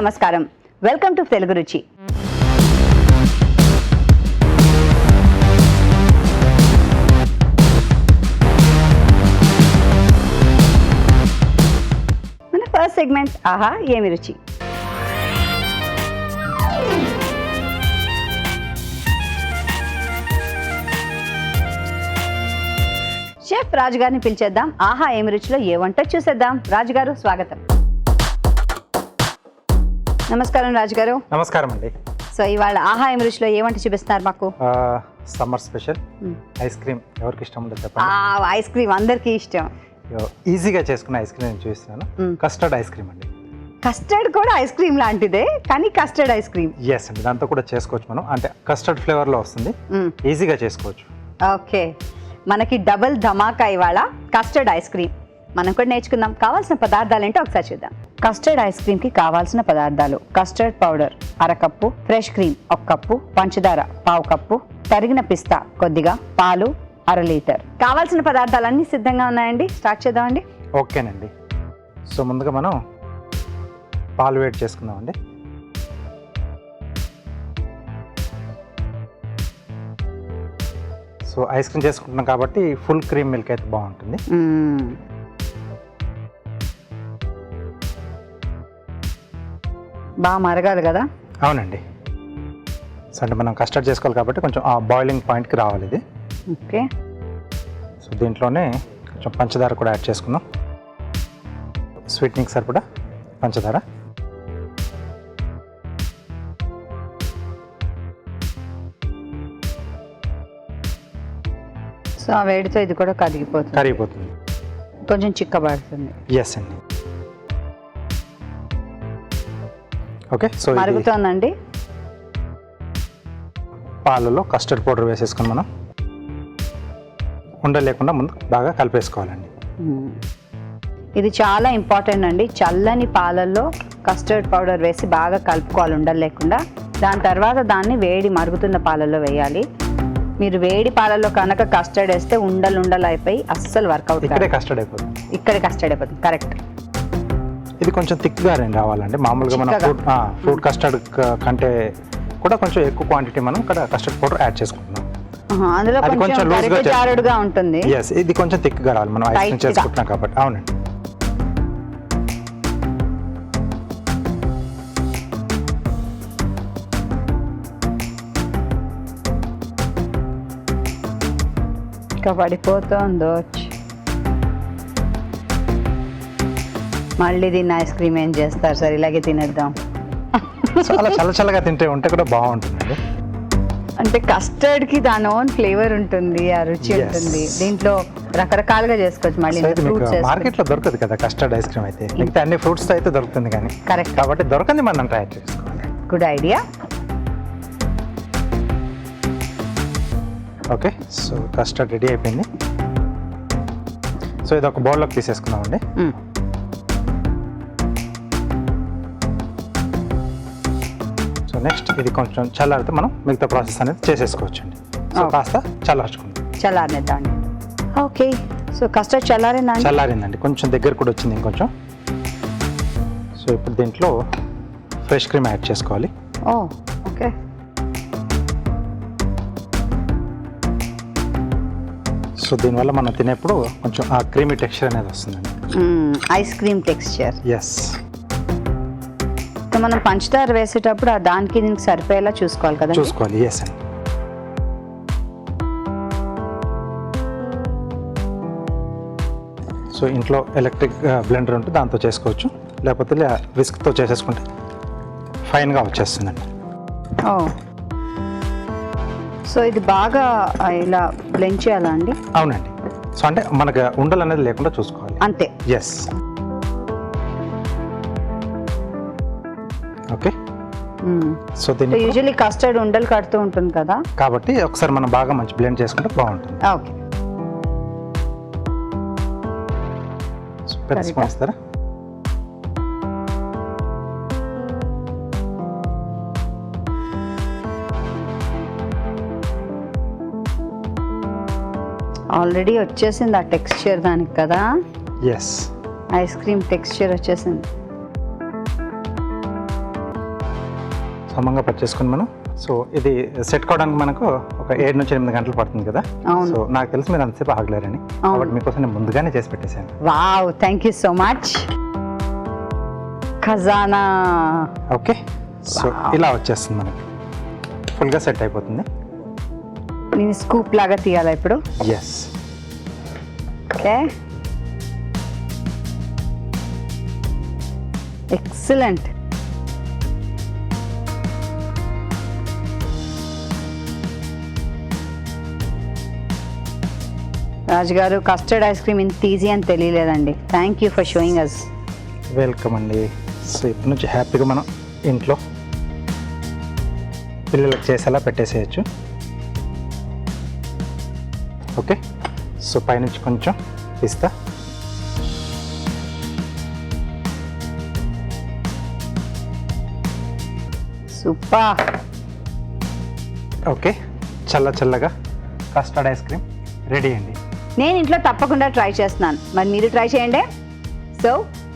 నమస్కారం. Welcome to Telugu రుచి. మన ఫస్ట్ సెగ్మెంట్ ఆహా ఏమి రుచి. షెఫ్ రాజు గారిని పిలిచేద్దాం. ఆహా ఏమి రుచిలో ఏ వంట చూసేద్దాం. రాజు గారు స్వాగతం. నమస్కారం రాజు గారు. నమస్కారం అండి. సో ఇవాళ ఆహా ఏమి రుచిలో ఏ వంట చూపిస్తున్నారు మాకు? Summer special ice cream. ఎవరికి ఇష్టం ఉండదు చెప్పండి. ఐస్ క్రీమ్ అందరికీ ఇష్టం. ఈజీగా చేసుకున్న ఐస్ క్రీమ్ నేను చూపిస్తున్నాను. కస్టర్డ్ ఐస్ క్రీమ్ అండి. కస్టర్డ్ కూడా ఐస్ క్రీమ్ లాంటిదే, కానీ కస్టర్డ్ ఐస్ క్రీమ్. ఎస్ అండి, దాంతో కూడా చేసుకోవచ్చు మనం. అంటే కస్టర్డ్ ఫ్లేవర్ లో వస్తుంది, ఈజీగా చేసుకోవచ్చు. ఓకే, మనకి డబుల్ ధమాకా ఇవాళ కస్టర్డ్ ఐస్ క్రీమ్. మనం కూడా నేర్చుకుందాం. కావాల్సిన పదార్థాలు ఏంటో ఒకసారి చూద్దాం. కస్టర్డ్ ఐస్ క్రీమ్ కి కావాల్సిన పదార్థాలు: కస్టర్డ్ పౌడర్ అరకప్పు, ఫ్రెష్ క్రీమ్ 1 కప్పు, పంచదార 1/2 కప్పు, తరిగిన పిస్తా కొద్దిగా, పాలు 1/2 లీటర్. కావాల్సిన పదార్థాలన్నీ సిద్ధంగా ఉన్నాయండి. స్టార్ట్ చేద్దామండి. ఓకేనండి. సో ముందుగా మనం పాలు వేడి చేసుకుందామండి. సో ఐస్ క్రీమ్ చేసుకుంటున్నాం కాబట్టి ఫుల్ క్రీమ్ మిల్క్ అయితే బాగుంటుంది. బాగా మరగాలి కదా? అవునండి. సో అంటే మనం కస్టర్డ్ చేసుకోవాలి కాబట్టి కొంచెం ఆ బాయిలింగ్ పాయింట్కి రావాలి ఇది. ఓకే. సో దీంట్లోనే కొంచెం పంచదార కూడా యాడ్ చేసుకుందాం. స్వీట్నింగ్ సరిపడా పంచదార. సో ఆ వేడితో ఇది కూడా కరిగిపోతుంది, కొంచెం చిక్కబడుతుంది. ఎస్ అండి. ఓకే, సో మరుగుతోందండి. పాలలో కస్టర్డ్ పౌడర్ వేసేసుకుని మనం ఉండలేకుండా ముందు బాగా కలిపేసుకోవాలండి. ఇది చాలా ఇంపార్టెంట్ అండి. చల్లని పాలల్లో కస్టర్డ్ పౌడర్ వేసి బాగా కలుపుకోవాలి ఉండలేకుండా. దాని తర్వాత దాన్ని వేడి మరుగుతున్న పాలల్లో వేయాలి. మీరు వేడి పాలల్లో కనుక కస్టర్డ్ వేస్తే ఉండలు అయిపోయి అస్సలు వర్కౌట్. ఇక్కడే కస్టర్డ్ అయిపోతుంది. కరెక్ట్. ఇది కొంచెం థిక్గా రావాలండి. మామూలుగా మనం ఫ్రూట్ కస్టర్డ్ కంటే కూడా కొంచెం ఎక్కువ క్వాంటిటీ మనం ఇక్కడ కస్టర్డ్ పౌడర్ యాడ్ చేసుకుంటున్నాం. అందులో కొంచెం జారుడుగా ఉంటుంది. ఎస్, ఇది కొంచెం థిక్గా రావాలి మనం ఐస్ క్రీమ్ చేసుకుంటున్నాం కాబట్టి. అవునండి. ఇంకా పడిపోతుందో. మళ్ళీ దీన్ని ఐస్ క్రీమ్ ఏం చేస్తారు సార్? ఇలాగే తినేద్దాం. చాలా చల్లగా తింటే ఉంటే కూడా బాగుంటుందండి. అంటే కస్టర్డ్ కి దాని ఓన్ ఫ్లేవర్ ఉంటుంది, ఆ రుచి ఉంటుంది. దీంట్లో రకరకాలుగా చేసుకోవచ్చు. మళ్ళీ మార్కెట్ లో దొరకదు కదా కస్టర్డ్ ఐస్ క్రీమ్ అయితే. మిగతా అన్ని ఫ్రూట్స్ అయితే దొరుకుతుంది కానీ. కరెక్ట్. కాబట్టి దొరకంది మనం ట్రై చేసుకోవాలి. Good idea. Okay, so custard ready అయిపోయింది. సో ఇది ఒక బౌల్లోకి తీసేసుకున్నామండి. సో నెక్స్ట్ ఇది కొంచెం చల్లారితే మనం మిగతా ప్రాసెస్ అనేది చేసేసుకోవచ్చు అండి. సో కాస్త చల్లారనిద్దామండి. ఓకే, సో కస్టర్డ్ చల్లారిందండి. కొంచెం దగ్గర కూడా వచ్చింది ఇంకొంచెం. సో ఇప్పుడు దీంట్లో ఫ్రెష్ క్రీమ్ యాడ్ చేసుకోవాలి. ఓకే. సో దీనివల్ల మనం తినేప్పుడు కొంచెం ఆ క్రీమీ టెక్స్చర్ అనేది వస్తుందండి. Ice cream texture. ఎస్. మనం పంచదార వేసేటప్పుడు దానికి దీనికి సరిపోయేలా చూసుకోవాలి కదా? చూసుకోవాలి. ఎస్ అండి. సో ఇంట్లో ఎలక్ట్రిక్ బ్లెండర్ ఉంటే దాంతో చేసుకోవచ్చు, లేకపోతే విస్క్తో చేసేసుకుంటే ఫైన్గా వచ్చేస్తుందండి. సో ఇది బాగా ఇలా బ్లెండ్ చేయాలా అండి? అవునండి. సో అంటే మనకు ఉండలు అనేది లేకుండా చూసుకోవాలి అంతే. ఎస్. ఓకే. సో దీన్ని యూజువల్లీ కస్టర్డ్ ఉండలు కడుతూ ఉంటుంది కదా, కాబట్టి ఒకసారి మనం బాగా మంచి బ్లెండ్ చేసుకుంటే బాగుంటుంది. ఓకే. పెద్ద స్పూన్ ఇస్తారా? ఆల్రెడీ వచ్చేసింది ఆ టెక్స్చర్ దానికి కదా. ఎస్, ఐస్ క్రీమ్ టెక్స్చర్ వచ్చేసింది. సమంగా పట్టేసుకుని మనం సో ఇది సెట్ కావడానికి మనకు ఒక 7 నుంచి 8 గంటలు పడుతుంది కదా. అవును. సో నాకు తెలిసి మీరు అంతసేపు ఆగలేరని, కాబట్టి మీకోసం నేను ముందుగానే చేసి పెట్టేశాను. Wow, thank you so much. ఖజానా. ఓకే, సో ఇలా వచ్చేస్తుంది మనకి, ఫుల్గా సెట్ అయిపోతుంది. నేను స్కూప్ లాగా తీయాలా ఇప్పుడు? Yes. Okay, excellent. Raju garu, custard ice cream ఇంత ఈజీ అని తెలియలేదండి. Thank you for showing us. Welcome అండి. సో ఇప్పటి నుంచి హ్యాపీగా మనం ఇంట్లో పిల్లలకు చేసేలా పెట్టేసేయచ్చు. ఓకే, సో పైనుంచి కొంచెం పిస్తా. సూపర్. ఓకే, చల్ల చల్లగా కస్టర్డ్ ఐస్ క్రీమ్ రెడీ అండి. నేను ఇంట్లో తప్పకుండా ట్రై చేస్తున్నాను, మరి మీరు ట్రై చేయండి. సో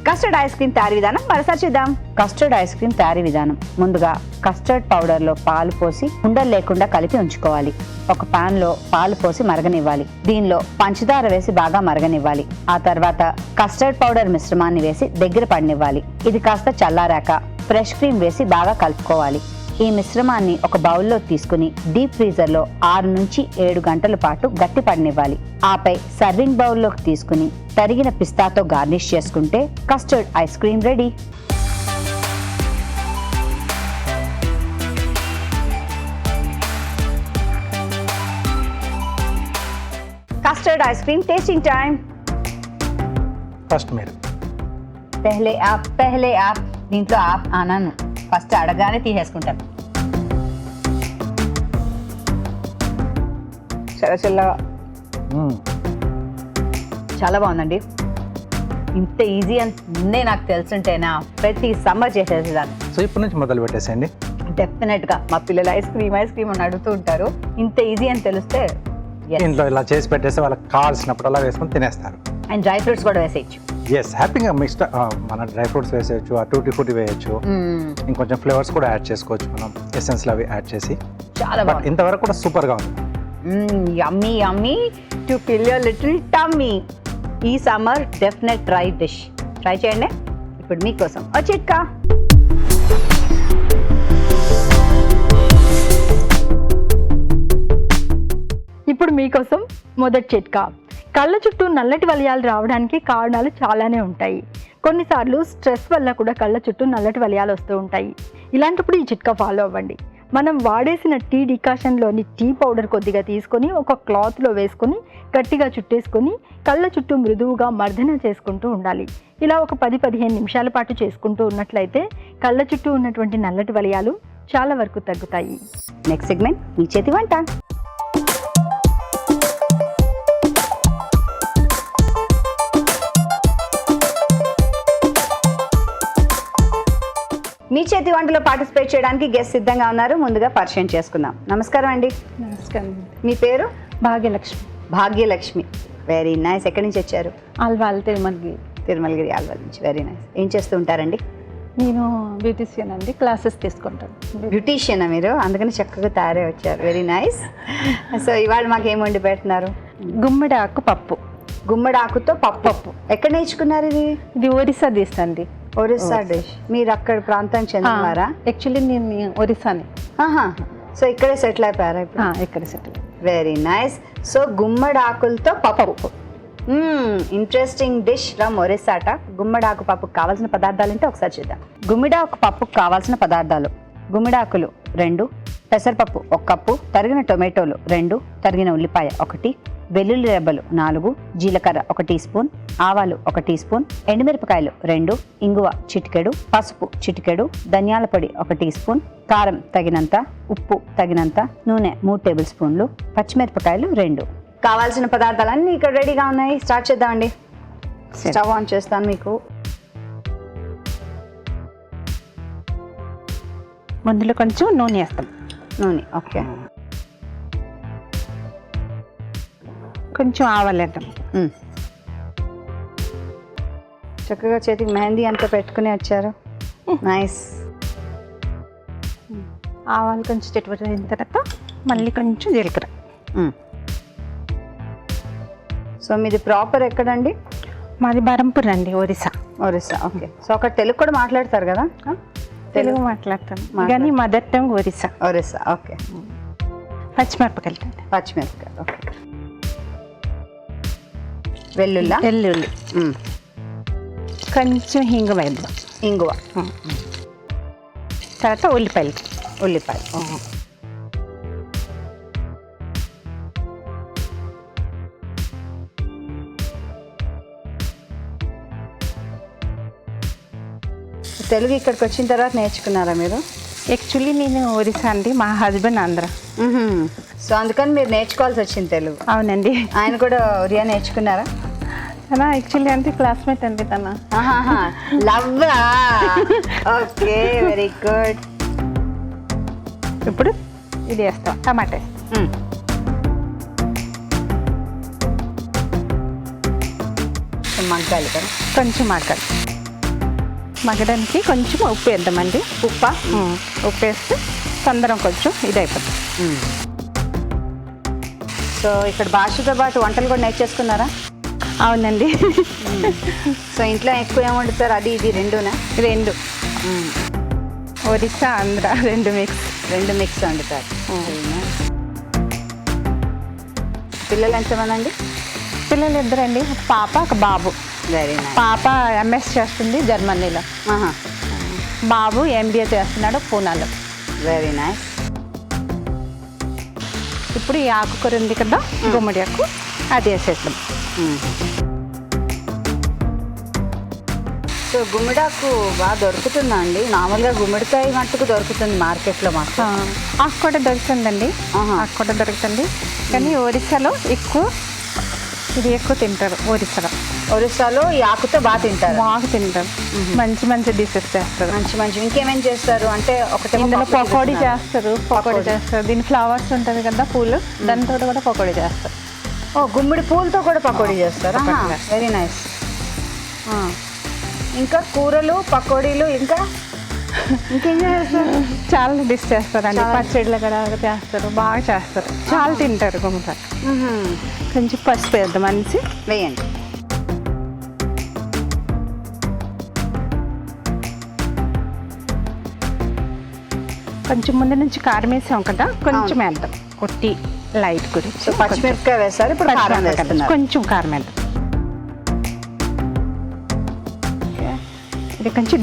కస్టర్డ్ ఐస్ క్రీమ్ తయారీ విధానం మరోసారి చూద్దాం. కస్టర్డ్ ఐస్ క్రీమ్ తయారీ విధానం: ముందుగా కస్టర్డ్ పౌడర్లో పాలు పోసి ఉండలు లేకుండా కలిపి ఉంచుకోవాలి. ఒక పాన్ లో పాలు పోసి మరగనివ్వాలి. దీనిలో పంచదార వేసి బాగా మరగనివ్వాలి. ఆ తర్వాత కస్టర్డ్ పౌడర్ మిశ్రమాన్ని వేసి దగ్గర పడనివ్వాలి. ఇది కాస్త చల్లారాక ఫ్రెష్ క్రీమ్ వేసి బాగా కలుపుకోవాలి. ఈ మిశ్రమాన్ని ఒక బౌల్లో తీసుకుని డీప్ ఫ్రీజర్ లో 6 నుంచి 7 గంటల పాటు గట్టి పడనివ్వాలి. ఆపై సర్వింగ్ బౌల్లోకి తీసుకుని తరిగిన పిస్తాతో గార్నిష్ చేసుకుంటే custard ice cream ready. Custard ice cream tasting time. First మీరు పెహలే ఆప్ దీంట్లో ఆప్ అన్నాను, ఫస్ట్ అడగానే తీసేసుకుంటాను. చల్లగా చాలా బాగుందండి. ఇంత ఈజీ అని ముందే నాకు తెలుసుంటేనా ప్రతి సమ్మర్ చేసేసేదాన్ని. సో ఇప్పటి నుంచి మొదలు పెట్టేసేయండి. డెఫినెట్గా మా పిల్లలు ఐస్ క్రీమ్ అని అడుగుతూ ఉంటారు. ఇంత ఈజీ అని తెలిస్తే ఇంట్లో ఇలా చేసి పెట్టేస్తే వాళ్ళకి కావాల్సినప్పుడు అలా వేసుకొని తినేస్తారు. అండ్ డ్రై ఫ్రూట్స్ కూడా వేసేయచ్చు. ఎస్, హ్యాపీగా మిక్స్డ్ మన డ్రై ఫ్రూట్స్ వేసేయచ్చు, ఆ టూటీ ఫ్రూటీ వేయచ్చు, ఇంకొంచెం ఫ్లేవర్స్ కూడా యాడ్ చేసుకోవచ్చు మనం, ఎసెన్స్లు అవి యాడ్ చేసి. చాలా బాగుంది. ఇంతవరకు కూడా సూపర్గా ఉంది. Yummy yummy to fill your little tummy. ఈ summer definite try dish try చేయండి. ఇప్పుడు మీకోసం ఓ చిట్కా. ఇప్పుడు మీకోసం మొదటి చిట్కా. కళ్ళ చుట్టూ నల్లటి వలయాలు రావడానికి కారణాలు చాలానే ఉంటాయి. కొన్నిసార్లు స్ట్రెస్ వల్ల కూడా కళ్ళ చుట్టూ నల్లటి వలయాలు వస్తూ ఉంటాయి. ఇలాంటప్పుడు ఈ చిట్కా ఫాలో అవ్వండి. మనం వాడేసిన టీ డికాషన్లోని టీ పౌడర్ కొద్దిగా తీసుకొని ఒక క్లాత్లో వేసుకొని గట్టిగా చుట్టేసుకొని కళ్ళ చుట్టూ మృదువుగా మర్దన చేసుకుంటూ ఉండాలి. ఇలా ఒక 10-15 నిమిషాల పాటు చేసుకుంటూ ఉన్నట్లయితే కళ్ళ చుట్టూ ఉన్నటువంటి నల్లటి వలయాలు చాలా వరకు తగ్గుతాయి. నెక్స్ట్ సెగ్మెంట్ మీ చేతి వంట. మీ చేతి వంటలో పార్టిసిపేట్ చేయడానికి గెస్ట్ సిద్ధంగా ఉన్నారు. ముందుగా పరిచయం చేసుకుందాం. నమస్కారం అండి. నమస్కారం. మీ పేరు? భాగ్యలక్ష్మి. Bhagyalakshmi, very nice. ఎక్కడి నుంచి వచ్చారు? ఆల్వాల్ తిరుమలగిరి. తిరుమలగిరి ఆల్వాల్ నుంచి. Very nice. ఏం చేస్తూ ఉంటారండి? నేను బ్యూటీషియన్ అండి, క్లాసెస్ తీసుకుంటాను. బ్యూటీషియనా మీరు? అందుకని చక్కగా తయారై వచ్చారు. Very nice. సో ఇవాళ మాకు ఏం వండి పెడుతున్నారు? గుమ్మడి ఆకు పప్పు. గుమ్మడి ఆకుతో పప్పు. ఎక్కడ నేర్చుకున్నారు ఇది? ఇది ఒరిస్సా డిష్ అండి. ఒరిస్సా డిష్. మీరు అక్కడ ప్రాంతం చెందినారా? యాక్చువల్లీ నేను ఒరిస్సాని. సో ఇక్కడే సెటిల్ అయిపోయారా ఇప్పుడు? ఇక్కడ సెటిల్. Very nice. సో గుమ్మడి ఆకులతో పప్పు. ఇంట్రెస్టింగ్ డిష్ ఫ్రమ్ ఒరిస్సా అట. గుమ్మడాకు పప్పుకు కావాల్సిన పదార్థాలు అంటే ఒకసారి చూద్దాం. గుమ్మడాకు పప్పుకు కావాల్సిన పదార్థాలు: గుమ్మడాకులు 2, పెసరపప్పు 1 కప్పు, తరిగిన టొమాటోలు 2, తరిగిన ఉల్లిపాయ 1, వెల్లుల్లి రెబ్బలు 4, జీలకర్ర 1 టీ స్పూన్, ఆవాలు 1 టీ స్పూన్, ఎండుమిరపకాయలు 2, ఇంగువ చిటికెడు, పసుపు చిటికెడు, ధనియాల పొడి 1 టీ స్పూన్, కారం తగినంత, ఉప్పు తగినంత, నూనె 3 టేబుల్ స్పూన్లు, పచ్చిమిరపకాయలు 2. కావాల్సిన పదార్థాలన్నీ ఇక్కడ రెడీగా ఉన్నాయి. స్టార్ట్ చేద్దామండి. స్టవ్ ఆన్ చేస్తాను మీకు. ముందులో కొంచెం నూనె వేస్తాం. నూనె ఓకే. కొంచెం ఆవాలు వేద్దాం. చక్కగా చేతికి మెహందీ అంతా పెట్టుకుని వచ్చారు. నైస్. ఆవాలు కొంచెం చిటపట అయిన తర్వాత మళ్ళీ కొంచెం జీలకర్ర. సో మీది ప్రాపర్ ఎక్కడండి? మాది బరంపూర్ అండి, ఒరిస్సా. ఒరిస్సా, ఓకే. సో అక్కడ తెలుగు కూడా మాట్లాడతారు కదా? తెలుగు మాట్లాడతాను కానీ mother tongue Orissa. Orissa, okay. పచ్చిమిరపకాయలు, పచ్చిమిరపకాయలు, ఓకే. వెల్లుల్లి, వెల్లుల్లి, కొంచెం హింగు వేద్దాం, ఇంగువ, తర్వాత ఉల్లిపాయలు. ఉల్లిపాయలు, తెలుగు ఇక్కడికి వచ్చిన తర్వాత నేర్చుకున్నారా మీరు? యాక్చువల్లీ నేను ఒరిస్సా అండి, మా హస్బెండ్ ఆంధ్ర. సో అందుకని మీరు నేర్చుకోవాల్సి వచ్చింది తెలుగు. అవునండి. ఆయన కూడా ఒరియా నేర్చుకున్నారా? తన యాక్చువల్లీ అంటే క్లాస్మేట్ అండి తన. లవ్వా, ఓకే, వెరీ గుడ్. ఇప్పుడు ఇది వేస్తాం, టమాటా. మగ్గాలి కదా, కొంచెం మగ్గాలి. మగ్గడానికి కొంచెం ఉప్పు వేద్దామండి. ఉప్పు వేస్తే తొందరం కొంచెం ఇది అయిపోతుంది. సో ఇక్కడ భాషతో పాటు వంటలు కూడా నేర్చేసుకున్నారా? అవునండి. సో ఇంట్లో ఎక్కువ ఏం వండుతారు? అది ఇది రెండునా? రెండు, ఒరిస్సా ఆంధ్ర రెండు మిక్స్ వండుతారు. పిల్లలు ఎంతమంది అండి? పిల్లలు ఇద్దరండి, ఒక పాప ఒక బాబు. Very nice. పాప ఎంఎస్ చేస్తుంది జర్మనీలో, బాబు ఎంబీఏ చేస్తున్నాడు పూనాలో. Very nice. ఇప్పుడు ఈ ఆకుకూర ఉంది కదా, గుమ్మడి ఆకు, అది వేసేద్దాం. సో గుమ్మడాకు బాగా దొరుకుతుందా అండి? మామూలుగా గుమ్మడికాయ మట్టుకు దొరుకుతుంది మార్కెట్లో మాకు. ఆకు కూడా దొరుకుతుందండి, ఆకు కూడా దొరుకుతుంది. కానీ ఒరిస్సాలో ఇది ఎక్కువ తింటారు. ఒరిస్సాలో ఈ ఆకుతో బాగా తింటారు. మంచి మంచి డిషెస్ చేస్తారు. మంచి ఇంకేమేం చేస్తారు అంటే? ఒకటి ఇందులో పకోడీ చేస్తారు. దీని ఫ్లవర్స్ ఉంటుంది కదా, పూలు, దాంతో కూడా పకోడీ చేస్తారు. ఓ, గుమ్మడి పూలతో కూడా పకోడీ చేస్తారు. Very nice. ఇంకా కూరలు, పకోడీలు, ఇంకేం చేస్తారు? చాలా డిష్ చేస్తారండి. పచ్చడిలో కూడా చేస్తారు, బాగా చేస్తారు. చాలా తింటారు గుమ్మడి. కొంచెం పసుపు వేద్దాం అనేసి వేయండి. కొంచెం ముందు నుంచి కారం వేసాం కదా, కొంచెం వేద్దాం, కొట్టి లైట్ గురించి. సో పచ్చిమిరపకాయ వేస్తారు, ఇప్పుడు కారం వేస్తున్నారు. కొంచెం కారం వేద్దాం. ఇది కొంచెం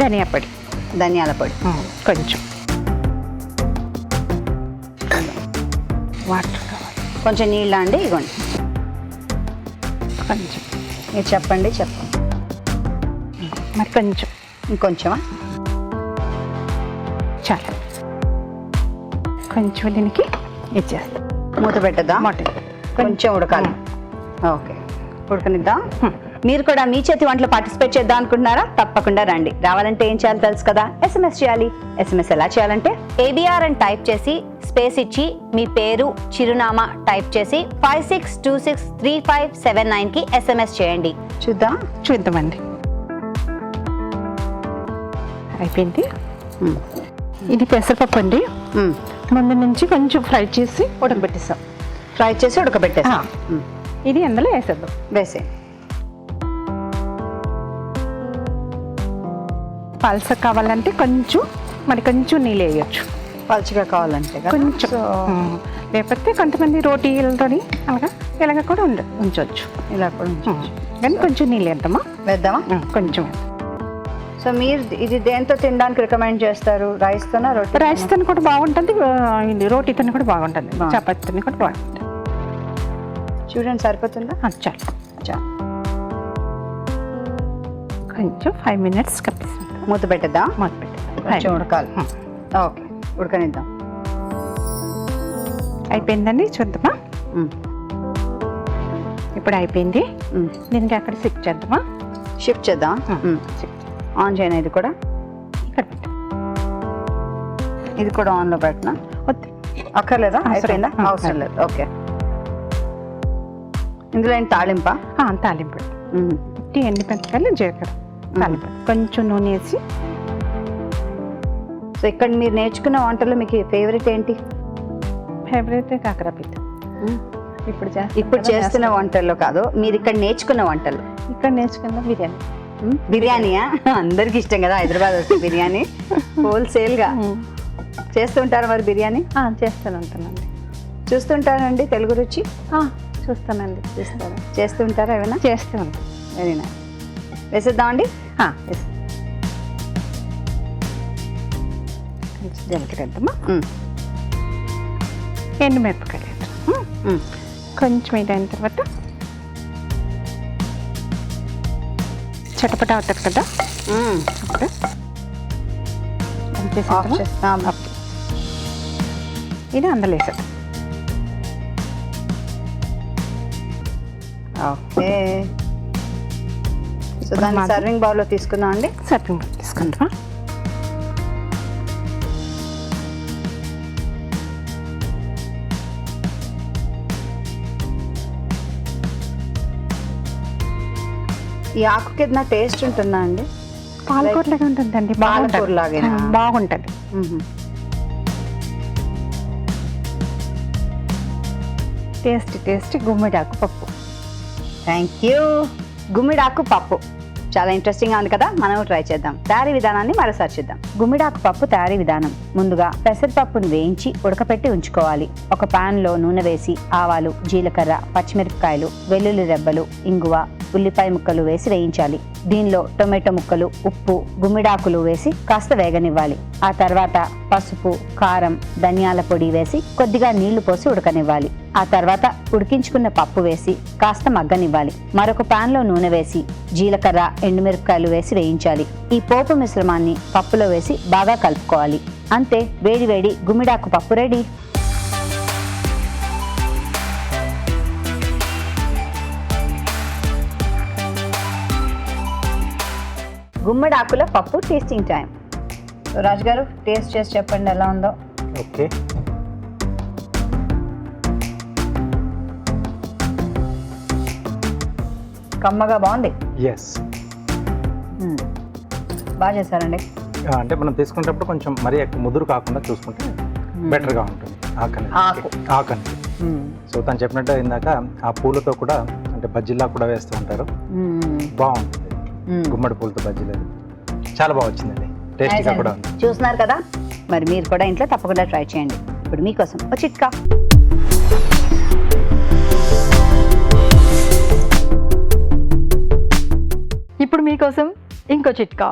ధనియాల పొడి కొంచెం. వాటర్ కావాలి, కొంచెం నీళ్ళ అండి? ఇగోండి కొంచెం. మీరు చెప్పండి. మరి కొంచెం, ఇంకొంచెమా? చాలా. కొంచెం దీనికి ఇచ్చేస్తాం. మూత పెట్టదా? కొంచెం ఉడకాలి. ఓకే, ఉడకనిద్దాం. మీరు కూడా మీ చేతి వంటలో పార్టిసిపేట్ చేద్దాం అనుకుంటున్నారా? తప్పకుండా రండి. రావాలంటే ఏం చేయాలో తెలుసు కదా, SMS చేయాలి. SMS ఎలా చేయాలంటే ABR అని టైప్ చేసి స్పేస్ ఇచ్చి మీ పేరు, చిరునామా టైప్ చేసి 56263579కి SMS చేయండి. చూద్దామండి. అయిపోయింది. ఇది పెసరపప్పు అండి. ముందు నుంచి కొంచెం ఫ్రై చేసి ఉడకబెట్టేస్తాం. ఇది అందులో వేసేద్దాం. పల్స కావాలంటే కొంచెం నీళ్ళు వేయచ్చు. పల్చగా కావాలంటే కొంచెం, లేకపోతే కొంతమంది రోటీలతోని ఇలాగ కూడా ఉంచవచ్చు. ఇలా కూడా ఉంచవచ్చు. కానీ కొంచెం నీళ్ళు వేద్దామా? కొంచెం. సో మీరు ఇది దేంతో తినడానికి రికమెండ్ చేస్తారు? రైస్తోనా, రైస్తో కూడా బాగుంటుంది, రోటీతో కూడా బాగుంటుంది, చపాతీతో కూడా బాగుంటుంది. చూడండి, సరిపోతుందా? చాలు. కొంచెం 5 minutes కప్పిస్తాం. మూత పెట్టేద్దాం. కొంచెం ఉడకాలి. ఓకే, ఉడకనిద్దాం. అయిపోయిందండి, చూద్దామా? ఇప్పుడు అయిపోయింది. దీనికి అక్కడ షిఫ్ట్ చేద్దాం. ఆన్ చేయను. ఇది కూడా ఇక్కడ పెట్టు. ఇది కూడా ఆన్లో పెట్టినా అక్కర్లేదా? అయిపోయిందా? అవసరం లేదు. ఓకే, ఇందులో ఏంటి తాలింపా? తాలింపు. ఎండిమిరపకాయలు, జీలకర్ర తాలింపు. కొంచెం నూనె వేసి సో ఇక్కడ మీరు నేర్చుకున్న వంటల్లో మీకు ఫేవరెట్ ఏంటి? ఫేవరెట్ కాకరపీత. ఇప్పుడు చేస్తున్న వంటల్లో కాదు, మీరు ఇక్కడ నేర్చుకున్న వంటల్లో. ఇక్కడ నేర్చుకున్న బిర్యానీ. బిర్యానీయా? అందరికి ఇష్టం కదా హైదరాబాద్ వస్తే బిర్యానీ. హోల్సేల్గా చేస్తుంటారా మరి బిర్యానీ? చేస్తూనే ఉంటానండి. చూస్తుంటారండి తెలుగు రుచి? చూస్తానండి. చేస్తుంటారా ఏమైనా? చేస్తూ ఉంటాను. Very nice. వేసేద్దామండి. కొంచెం జీలకర్ర వేద్దామా? ఎండుమిరపకాయలు వేద్దాం. కొంచెం ఇదైన తర్వాత చటపట అవుతుంది కదా, ఇది అందులో వేసేది. ఓకే. సో దాన్ని సర్వింగ్ బౌల్లో తీసుకుందాం అండి. సర్వింగ్ బౌల్ తీసుకుందామా? ఈ ఆకు కింద టేస్ట్ ఉంటుందా అండి? పాలకూరలాగా ఉంటుందండి. పాలకూరలాగే బాగుంటుంది. టేస్ట్ గుమ్మడిఆకు పప్పు. Thank you. గుమ్మిడాకు పప్పు చాలా ఇంట్రెస్టింగ్ గా ఉంది కదా, మనం ట్రై చేద్దాం. తయారీ విధానాన్ని మరోసారి చూద్దాం. గుమ్మిడాకు పప్పు తయారీ విధానం. ముందుగా పెసరపప్పును వేయించి ఉడకపెట్టి ఉంచుకోవాలి. ఒక పాన్ లో నూనె వేసి ఆవాలు, జీలకర్ర, పచ్చిమిరపకాయలు, వెల్లుల్లి రెబ్బలు, ఇంగువ, ఉల్లిపాయ ముక్కలు వేసి వేయించాలి. దీనిలో టొమాటో ముక్కలు, ఉప్పు, గుమ్మిడాకులు వేసి కాస్త వేగనివ్వాలి. ఆ తర్వాత పసుపు, కారం, ధనియాల పొడి వేసి కొద్దిగా నీళ్లు పోసి ఉడకనివ్వాలి. ఆ తర్వాత ఉడికించుకున్న పప్పు వేసి కాస్త మగ్గనివ్వాలి. మరొక పాన్ లో నూనె వేసి జీలకర్ర, ఎండుమిరపకాయలు వేసి వేయించాలి. ఈ పోపు మిశ్రమాన్ని పప్పులో వేసి బాగా కలుపుకోవాలి. అంతే, వేడి వేడి గుమ్మిడాకు పప్పు రెడీ. గుమ్మడాకుల పప్పు టేస్టింగ్ టైం. సో రాజు గారు టేస్ట్ చేసి చెప్పండి ఎలా ఉందో. ఓకే. కమ్మగా బాగుంది. ఎస్, బాగా చేశారండి. అంటే మనం తీసుకునేటప్పుడు కొంచెం మరీ ఎక్కువ ముదురు కాకుండా చూసుకుంటే బెటర్గా ఉంటుంది. ఆకని సో తను చెప్పినట్టు ఇందాక ఆ పూలతో కూడా అంటే బజ్జీలా కూడా వేస్తూ ఉంటారు. బాగుంటుంది. గుమ్మడి పూలతో బజ్జీలు చాలా బాగా వచ్చిందండి. టేస్టీగా కూడా ఉంది. చూస్తున్నారు కదా, మరి మీరు కూడా ఇంట్లో తప్పకుండా ట్రై చేయండి. ఇప్పుడు మీకోసం ఒక చిట్కా. ఇప్పుడు మీకోసం ఇంకో చిట్కా.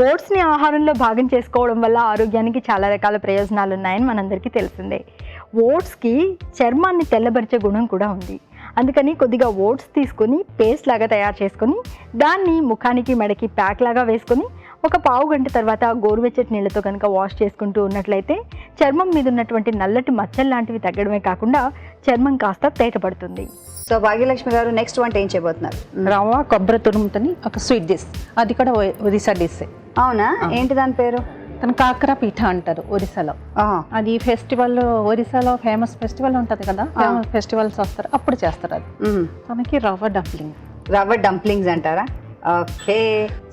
ఓట్స్ని ఆహారంలో భాగం చేసుకోవడం వల్ల ఆరోగ్యానికి చాలా రకాల ప్రయోజనాలు ఉన్నాయని మనందరికీ తెలిసిందే. ఓట్స్కి చర్మాన్ని తెల్లబరిచే గుణం కూడా ఉంది. అందుకని కొద్దిగా ఓట్స్ తీసుకొని పేస్ట్ లాగా తయారు చేసుకొని దాన్ని ముఖానికి మెడకి ప్యాక్ లాగా వేసుకొని ఒక పావు గంట తర్వాత గోరువెచ్చటి నీళ్ళతో కనుక వాష్ చేసుకుంటూ ఉన్నట్లయితే చర్మం మీద ఉన్నటువంటి నల్లటి మచ్చలు లాంటివి తగ్గడమే కాకుండా చర్మం కాస్త తేటపడుతుంది. సో భాగ్యలక్ష్మి గారు నెక్స్ట్ వంట ఏం చేయబోతున్నారు? రవ్వ కొబ్బరి తురుముతోని ఒక స్వీట్ డిష్, అది కూడా ఒరిస్సా డిష్. అవునా, ఏంటి దాని పేరు? తన కాకర పీఠ అంటారు ఒరిస్సాలో. అది ఫెస్టివల్, ఒరిస్సాలో ఫేమస్ ఫెస్టివల్ ఉంటుంది కదా, ఫెస్టివల్స్ వస్తారు అప్పుడు చేస్తారు. అది తనకి రవ్వ డంప్లింగ్. రవ్వ డంప్లింగ్స్ అంటారా? Okay.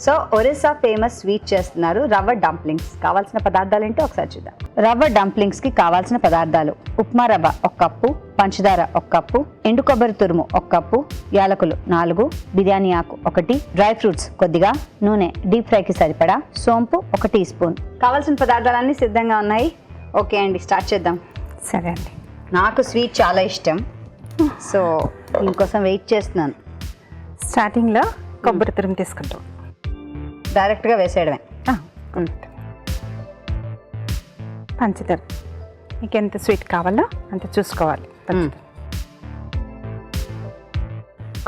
So Orissa famous sweet చేస్తున్నారు, రవ్వ డంప్లింగ్స్. కావాల్సిన పదార్థాలు ఏంటో ఒకసారి చూద్దాం. రవ్వ డంప్లింగ్స్ కి కావాల్సిన పదార్థాలు: ఉప్మా రవ్వ 1 కప్పు, పంచదార 1 కప్పు, ఎండు కొబ్బరి తురుము 1 కప్పు, యాలకులు 4, బిర్యానీ ఆకు 1, డ్రై ఫ్రూట్స్ కొద్దిగా, నూనె డీప్ ఫ్రైకి సరిపడా, సోంపు 1 టీ స్పూన్. కావాల్సిన పదార్థాలన్నీ సిద్ధంగా ఉన్నాయి. ఓకే అండి, స్టార్ట్ చేద్దాం. సరే అండి. నాకు స్వీట్ చాలా ఇష్టం, సో దీనికోసం వెయిట్ చేస్తున్నాను. స్టార్టింగ్లో కొబ్బరి తురుము తీసుకుంటాం. డైరెక్ట్గా వేసేయడమే. పంచదార మీకు ఎంత స్వీట్ కావాలో అంత చూసుకోవాలి.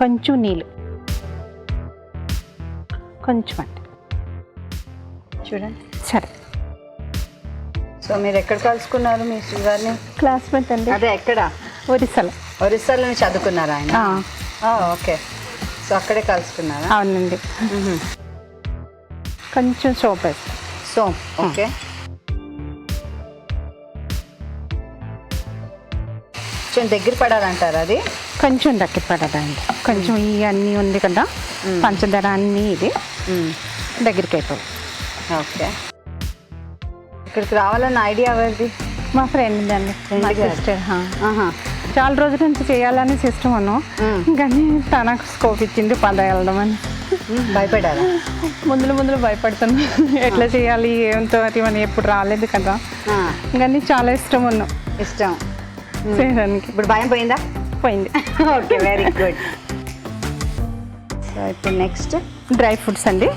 కొంచెం నీళ్ళు, కొంచెం అంటే చూడండి. సరే. సో మీరు ఎక్కడ కలుసుకున్నారు మీ శ్రీవారిని? క్లాస్మేట్ అండి. అదే ఎక్కడ? ఒరిస్సాలో. ఒరిస్సాలోనే చదువుకున్నారా ఆయన? ఓకే. సో అక్కడే కలుసుకున్నారా? అవునండి. కొంచెం సోప్ వేస్తాం. సోప్. ఓకే. కొంచెం దగ్గర పడాలంటారా? అది కొంచెం దగ్గర పడదండి. కొంచెం ఈ అన్నీ ఉంది కదా, పంచదార అన్నీ ఇది దగ్గరికి అయిపోయి. ఓకే. ఒక ఇక్కడికి రావాలన్న ఐడియా ఎవరిది? మా ఫ్రెండ్ అండి, మా సిస్టర్. ఆహా. చాలా రోజుల నుంచి చేయాలని సిస్టమ్ కానీ తనకు స్కోప్ ఇచ్చింది పద వెళ్దాం అని. భయపడారా? ముందులు భయపడుతున్నాం ఎట్లా చేయాలి ఏంతో అది అని ఎప్పుడు రాలేదు కదా, కానీ చాలా ఇష్టం ఉన్నాం ఇష్టం చేయడానికి. ఇప్పుడు భయం పోయిందా? పోయింది. Okay, very good. సో ఇప్పుడు నెక్స్ట్ డ్రై ఫ్రూట్స్ అండి.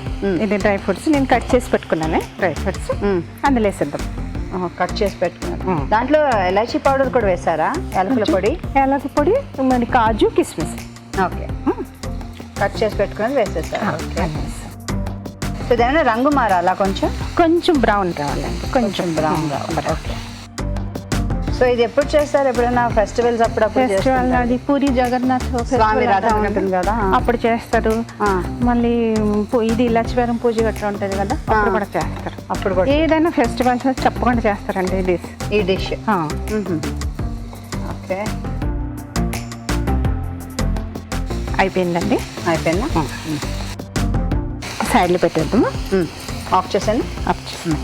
ఇది డ్రై ఫ్రూట్స్ నేను కట్ చేసి పెట్టుకున్నాను. డ్రై ఫ్రూట్స్ అందులో వేసేద్దాం. కట్ చేసి పెట్టుకున్నాను. దాంట్లో ఎలాచీ పౌడర్ కూడా వేసారా? యాలకుల పొడి, యాలకుల పొడి, మరి కాజు, కిస్మిస్. ఓకే, కట్ చేసి పెట్టుకుని వేసేసారు. ఓకే. సో ఏదైనా రంగు మారాలా? కొంచెం బ్రౌన్ రావాలండి, కొంచెం బ్రౌన్ రావాలి. ఓకే. సో ఇది ఎప్పుడు చేస్తారు? ఎప్పుడైనా ఫెస్టివల్స్ అప్పుడప్పుడు ఫెస్టివల్ అది పూరి జగన్నాథ్ స్వామి రథం ఉంటుంది కదా, అప్పుడు చేస్తారు. మళ్ళీ ఇది లక్ష్మీవారం పూజ గట్రా ఉంటుంది కదా, అప్పుడు కూడా చేస్తారు. అప్పుడు కూడా ఏదైనా ఫెస్టివల్స్ తప్పకుండా చేస్తారండి ఈ డిష్. ఓకే, అయిపోయిందండి. అయిపోయిందా? సైడ్లో పెట్టేద్దాము. ఆఫ్ చేసాను. ఆఫ్ చేసాను.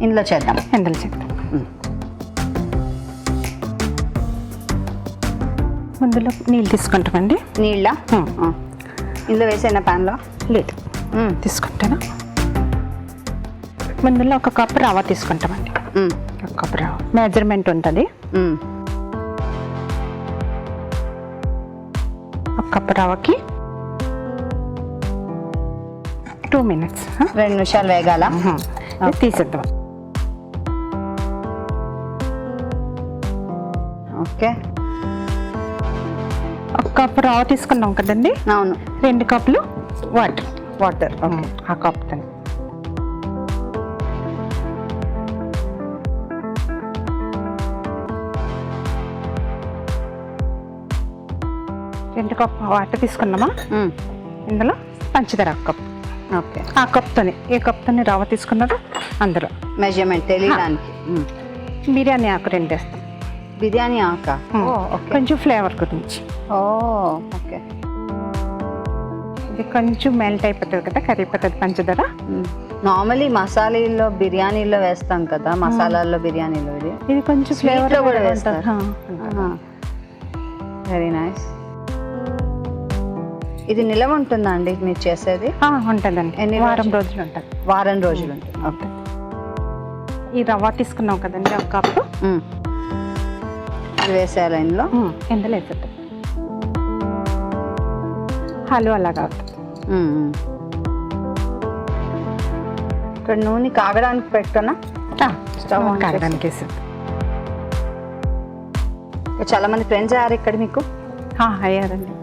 ఇందులో చేద్దాం. ఇందులో చేద్దాం. ముందులో నీళ్ళు తీసుకుంటామండి. నీళ్ళ ఇందులో వేసేనా ప్యాన్లో? లేదు, తీసుకుంటాను. ముందులో 1 కప్పు రవ్వ తీసుకుంటామండి. 1 కప్పు రవ్వ మెజర్మెంట్ ఉంటుంది. 1 కప్పు రవ్వకి 2 minutes. 2 నిమిషాలు వేగాల. తీసేద్దాం. ఓకే, 1 కప్పు రవ్వ తీసుకున్నాం కదండి. అవును. 2 కప్పులు వాటర్. ఆ కప్పు 2 కప్పు వాటర్ తీసుకున్నామా, ఇందులో పంచదార 1 కప్పు. ఓకే, ఆ కప్తోని ఏ కప్తోని రవ్వ తీసుకున్నారో అందులో మెజర్మెంట్ తెలియడానికి. బిర్యానీ ఆకు 2 వేస్తాం. బిర్యానీ ఆక, కొంచెం ఫ్లేవర్ గురించి. ఓకే. ఇది కొంచెం మెల్ట్ అయిపోతుంది కదా, కరిగిపోతుంది పంచదార. నార్మల్లీ మసాలాల్లో బిర్యానీలో వేస్తాం కదా, మసాలాల్లో బిర్యానీలో ఇది కొంచెం ఫ్లేవర్ కూడా వేస్తారు. Very nice. ఇది నిలవ ఉంటుందా అండి మీరు చేసేది? ఉంటుందండి, వారం రోజులు ఉంటుంది. వారం రోజులు ఉంటుంది. ఓకే. ఈ రవ్వ తీసుకున్నాం కదండి 1 కప్పు, ఇది వేసేయాలి ఇందులో. ఇందులో వేసేద్దాం. హల్వా అలాగా అవుతుంది. ఇక్కడ నూనె కాగడానికి పెట్టుకున్నా, స్టవ్ కాగడానికి వేసేద్దాం. చాలా మంది ఫ్రెండ్స్ అయ్యారు ఇక్కడ మీకు? అయ్యారండి.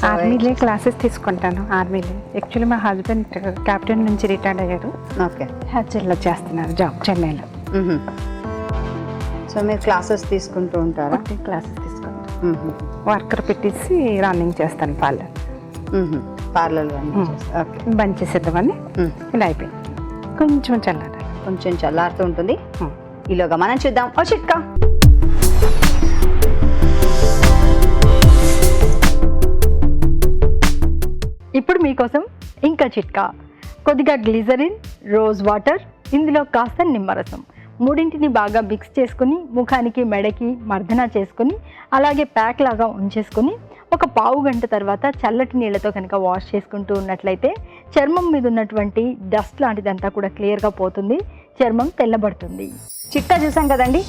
ఆర్మీలే క్లాసెస్ తీసుకుంటాను. ఆర్మీలే యాక్చువల్లీ మా హస్బెండ్ క్యాప్టెన్ నుంచి రిటైర్డ్ అయ్యారు. ఓకే, హెచ్ఎల్లో చేస్తున్నారు జాబ్ చెన్నైలో. సో మీరు క్లాసెస్ తీసుకుంటూ ఉంటారా? క్లాసెస్ తీసుకుంటాను. వర్కర్ పెట్టేసి రన్నింగ్ చేస్తాను పార్లర్. పార్లర్ ఓకే, బంద్ చేసేద్దామని. ఇలా అయిపోయింది. కొంచెం చల్లారుతూ ఉంటుంది. ఈలోగా మనం చూద్దాం ఓ చిట్కా. ఇప్పుడు మీకోసం ఇంకా చిట్కా. కొద్దిగా గ్లిజరిన్, రోజ్ వాటర్, ఇందులో కాస్త నిమ్మరసం, 3ని బాగా మిక్స్ చేసుకుని ముఖానికి, మెడకి మర్దన చేసుకుని అలాగే ప్యాక్ లాగా ఉంచేసుకుని 1 పావు గంట తర్వాత చల్లటి నీళ్ళతో కనుక వాష్ చేసుకుంటూ ఉన్నట్లయితే చర్మం మీద ఉన్నటువంటి డస్ట్ లాంటిదంతా కూడా క్లియర్గా పోతుంది, చర్మం తెల్లబడుతుంది. చిట్కా చూసాం కదండి.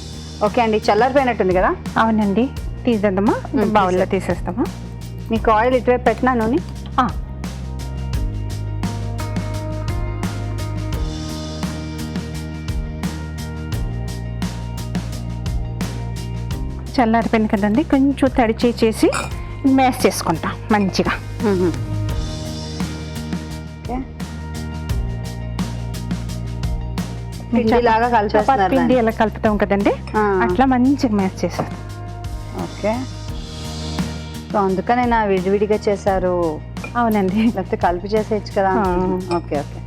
ఓకే అండి, చల్లారిపోయినట్టుంది కదా? అవునండి, తీసేద్దామా, బౌల్లో తీసేస్తామా. మీకు ఆయిల్ ఇటువైపు పెట్టినా నూనె? చల్లారిపోయింది కదండి, కొంచెం తడి చేసి మ్యాష్ చేసుకుంటాం మంచిగా. పిండి ఎలా కలుపుతాం కదండి, అట్లా మంచిగా మ్యాష్ చేసారు. ఓకే, సో అందుకనే నా విడివిడిగా చేశారు. అవునండి, లేకపోతే కలిపి చేసేయచ్చు కదా. ఓకే ఓకే,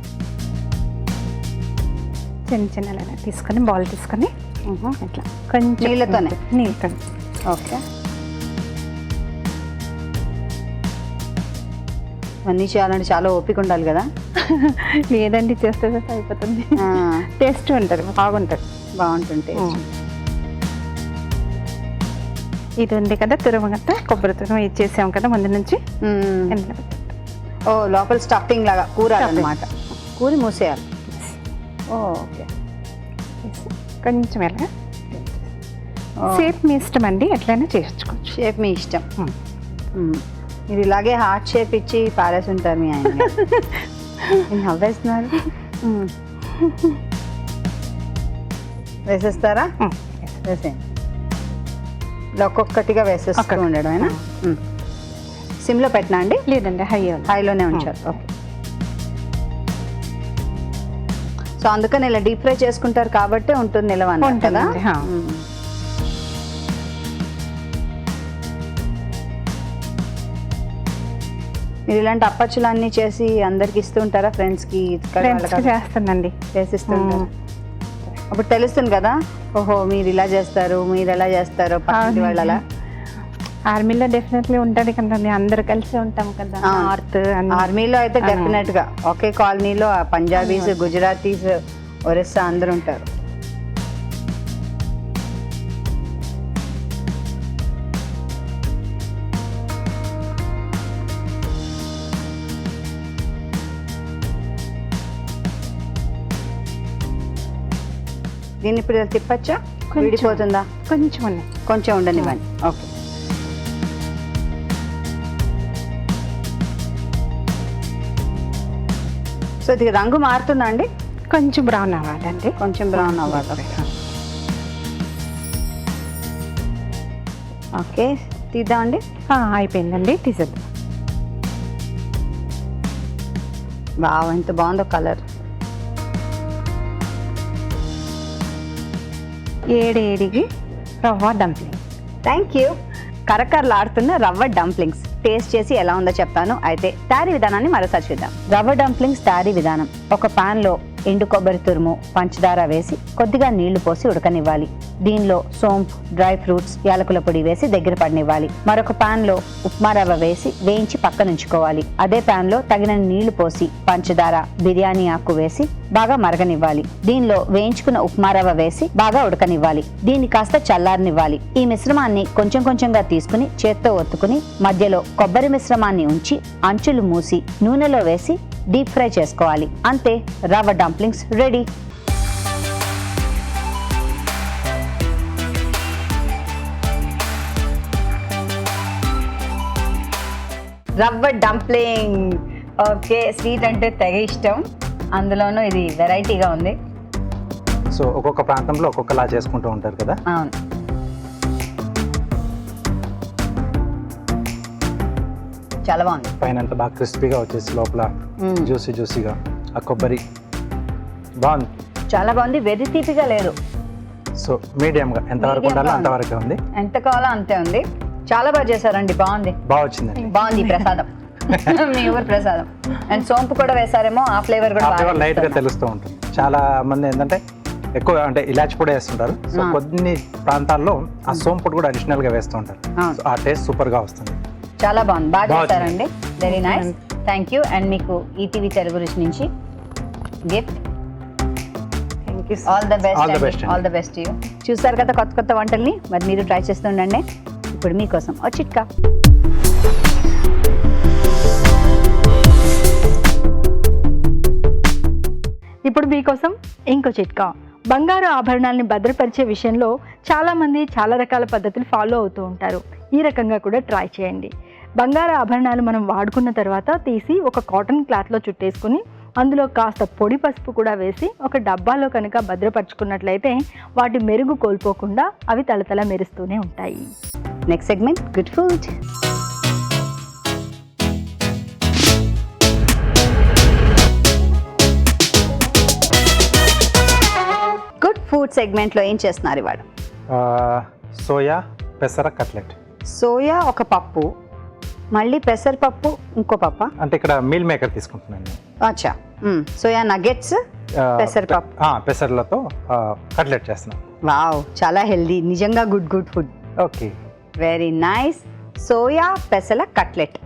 చిన్న తీసుకొని బౌల్ తీసుకొని ఇట్లా కొంచెం నీళ్ళతో. ఓకే, ఇవన్నీ చేయాలంటే చాలా ఓపిక ఉండాలి కదా. లేదండి, చేస్తే అయిపోతుంది. టేస్ట్ ఉంటుంది, బాగుంటుంది. బాగుంటుంది. ఇది ఉంది కదా తురమగట్ట, కొబ్బరి తురం ఇచ్చేసాం కదా ముందు నుంచి. ఓ లోపల స్టఫింగ్ లాగా కూరాలన్నమాట. కూరి మూసేయాలి. ఓకే. కొంచెం ఎలా షేప్ మీ ఇష్టం అండి, ఎట్లయినా చేసుకోవచ్చు. షేప్ మీ ఇష్టం. మీరు ఇలాగే హార్ట్ షేప్ ఇచ్చి పారేసి ఉంటారు మీ ఆయన. నవ్వేస్తున్నారు. వేసేస్తారా? వేసేయండి. ఒక్కొక్కటిగా వేసేస్తూ ఉండడం. సిమ్లో పెట్టినా అండి? లేదండి, హైలోనే ఉంచారు. ఓకే. సో అందుకని ఇలా డీప్ ఫ్రై చేసుకుంటారు కాబట్టి ఉంటుంది నిలవన్న కదా. మీరు ఇలాంటి అప్పచ్చులు అన్ని చేసి అందరికి ఇస్తూ ఉంటారా? ఫ్రెండ్స్కి చేస్తానండి, చేసిస్తుంటారు. అప్పుడు తెలుస్తుంది కదా, ఓహో మీరు ఇలా చేస్తారు, మీరు ఎలా చేస్తారు పక్కన వాళ్ళు అలా. ఆర్మీలో డెఫినెట్లీ ఉంటుంది కదండి, అందరు కలిసి ఉంటాం కదా. నార్త్ ఆర్మీలో అయితే డెఫినెట్ గా ఒకే కాలనీలో పంజాబీస్, గుజరాతీస్, ఒరిస్సా అందరు ఉంటారు. దీన్ని ఇప్పుడు తిప్పచ్చా? విడిపోతుందా? కొంచెం ఉండనివ్వండి. ఓకే. సో ఇది రంగు మారుతుందా అండి? కొంచెం బ్రౌన్ అవ్వాలండి. కొంచెం బ్రౌన్ అవ్వాలి. ఓకే, తీద్దామండి. అయిపోయిందండి, తీసేద్దాం. బాగా ఎంత బాగుందో కలర్. ఏడేడికి రవ్వ డంప్లింగ్. Thank you. కరకరలాడుతున్న రవ్వ డంప్లింగ్స్ టేస్ట్ చేసి ఎలా ఉందో చెప్తాను. అయితే తయారీ విధానాన్ని మరోసారి చూద్దాం. రవ్వ డంప్లింగ్స్ తయారీ విధానం: ఒక పాన్ లో ఎండు కొబ్బరి తురుము, పంచదార వేసి కొద్దిగా నీళ్లు పోసి ఉడకనివ్వాలి. దీనిలో సోంపు, డ్రై ఫ్రూట్స్, యాలకుల పొడి వేసి దగ్గర పడనివ్వాలి. మరొక పాన్ లో ఉప్మా రవ్వ వేసి వేయించి పక్కనుంచుకోవాలి. అదే పాన్ లో తగినన్ని నీళ్లు పోసి పంచదార, బిర్యానీ ఆకు వేసి బాగా మరగనివ్వాలి. దీనిలో వేయించుకున్న ఉప్మా రవ్వ వేసి బాగా ఉడకనివ్వాలి. దీన్ని కాస్త చల్లారనివ్వాలి. ఈ మిశ్రమాన్ని కొంచెం కొంచెంగా తీసుకుని చేత్తో ఒత్తుకుని మధ్యలో కొబ్బరి మిశ్రమాన్ని ఉంచి అంచులు మూసి నూనెలో వేసి డీప్ ఫ్రై చేసుకోవాలి. అంతే, రవ్వ డంప్లింగ్స్ రెడీ. రవ్వ డంప్లింగ్. ఓకే, స్వీట్ అంటే తెగ ఇష్టం, అందులోనూ ఇది వెరైటీగా ఉంది. సో ఒక్కొక్క ప్రాంతంలో ఒక్కొక్కలా చేసుకుంటూ ఉంటారు కదా. అవును. చాలా బాగుంది. పైన అంతా బాగా క్రిస్పీగా వచ్చేసి లోపల జ్యూసీగా ఆ కొబ్బరి బాగుంది. చాలా బాగుంది. వెరీ తీపిగా లేదు. సో మీడియంగా ఎంతవరకు ఉండాలో అంతవరకు ఉంది. ఎంత కావాలో అంతే ఉంది. చాలా బాగా చేశారండి. బాగుంది, బాగా వచ్చిందండి. బాగుంది ఈ ప్రసాదం. మీ ఊరి ప్రసాదం. అండ్ సోంపు కూడా వేసారేమో, ఆ ఫ్లేవర్ కూడా లైట్ గా తెలుస్తూ ఉంటుంది. చాలా మంది ఏంటంటే ఎక్కువ అంటే ఇలాచి పొడి వేస్తుంటారు. సో కొన్ని ప్రాంతాల్లో ఆ సోంపు పొడి కూడా అడిషనల్ గా వేస్తూ ఉంటారు. ఆ టేస్ట్ సూపర్ గా వస్తుంది. చాలా బాగుంది, బాగా చేశారండి. Very nice, thank you. And మీకు ఈటీవీ తెలుగు రుచి నుంచి gift. All the best. All the best you. చూసారు కదా కొత్త కొత్త వంటల్ని, మరి మీరు ట్రై చేస్తుండండి. ఇప్పుడు మీకోసం ఓ చిట్కా. ఇప్పుడు మీకోసం ఇంకో చిట్కా. బంగారు ఆభరణాలని భద్రపరిచే విషయంలో చాలామంది చాలా రకాల పద్ధతులు ఫాలో అవుతూ ఉంటారు. ఈ రకంగా కూడా ట్రై చేయండి. బంగారు ఆభరణాలు మనం వాడుకున్న తర్వాత తీసి ఒక కాటన్ క్లాత్లో చుట్టేసుకుని అందులో కాస్త పొడి పసుపు కూడా వేసి ఒక డబ్బాలో కనుక భద్రపరుచుకున్నట్లయితే వాటి మెరుగు కోల్పోకుండా అవి తలతల మెరుస్తూనే ఉంటాయి. Next segment, good food. Good food సెగ్మెంట్లో ఏం చేస్తున్నారు ఇవాళ? సోయా పెసర కట్లెట్. సోయా ఒక పప్పు, మళ్ళీ పెసరపప్పు ఇంకో పప్ప. అంటే ఇక్కడ మీల్ మేకర్ తీసుకుంటున్నాను. అచ్చా, సోయా నగెట్స్, పెసరపప్పు, పెసర్లతో కట్లెట్ చేస్తున్నాను. వావ్, చాలా హెల్దీ. నిజంగా good food. Okay, very nice. Soya పెసల కట్లెట్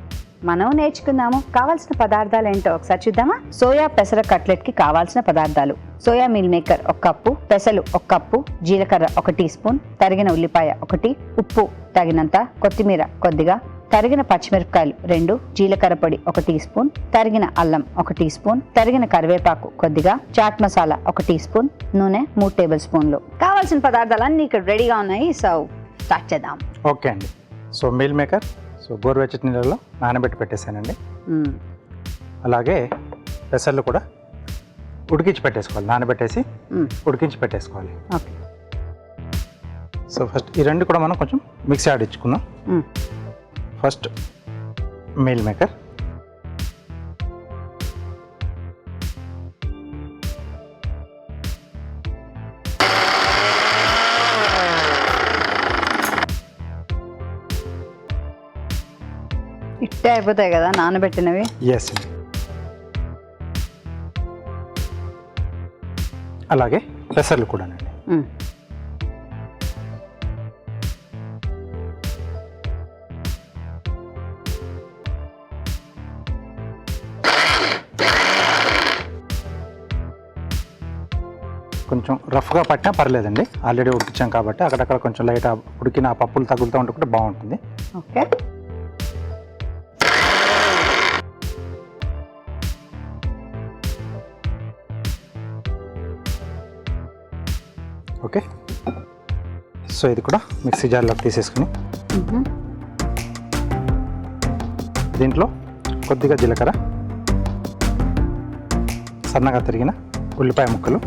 మనం నేర్చుకుందాము. కావాల్సిన పదార్థాలు ఏంటో ఒకసారి చూద్దామా? సోయా పెసర కట్లెట్కి కావాల్సిన పదార్థాలు: సోయా మీల్ మేకర్ 1 కప్పు, పెసలు 1 కప్పు, జీలకర్ర 1 టీ స్పూన్, తరిగిన ఉల్లిపాయ 1, ఉప్పు తగినంత, కొత్తిమీర కొద్దిగా, తరిగిన పచ్చిమిరపకాయలు 2, జీలకర్ర పొడి 1 టీ స్పూన్, తరిగిన అల్లం 1 టీ స్పూన్, తరిగిన కరివేపాకు కొద్దిగా, చాట్ మసాలా 1 టీ స్పూన్, నూనె 3 టేబుల్ స్పూన్లు. కావాల్సిన పదార్థాలన్నీ ఇక్కడ రెడీగా ఉన్నాయి. సో స్టార్ట్ చేద్దాం. ఓకే అండి. సో మీల్ మేకర్ గోరువెచ్చటి నీళ్ళలో నానబెట్టి పెట్టేశానండి. అలాగే పెసర్లు కూడా ఉడికించి పెట్టేసుకోవాలి. నానబెట్టేసి ఉడికించి పెట్టేసుకోవాలి. ఓకే. సో ఫస్ట్ ఈ రెండు కూడా మనం కొంచెం మిక్సీ ఆడించుకుందాం. ఫస్ట్ మీల్ మేకర్, ఇట్టే అయిపోతాయి కదా నానబెట్టినవి? ఎస్. అలాగే పెసర్లు కూడానండి. కొంచెం రఫ్గా పట్టినా పర్లేదండి, ఆల్రెడీ ఉడికించాం కాబట్టి. అక్కడక్కడ కొంచెం లైట్ ఉడికిన పప్పులు తగులుతూ ఉంటే కూడా బాగుంటుంది. ఓకే. ఓకే. సో ఇది కూడా మిక్సీ జార్లోకి తీసేసుకుని దీంట్లో కొద్దిగా జీలకర్ర, సన్నగా తరిగిన ఉల్లిపాయ ముక్కలు,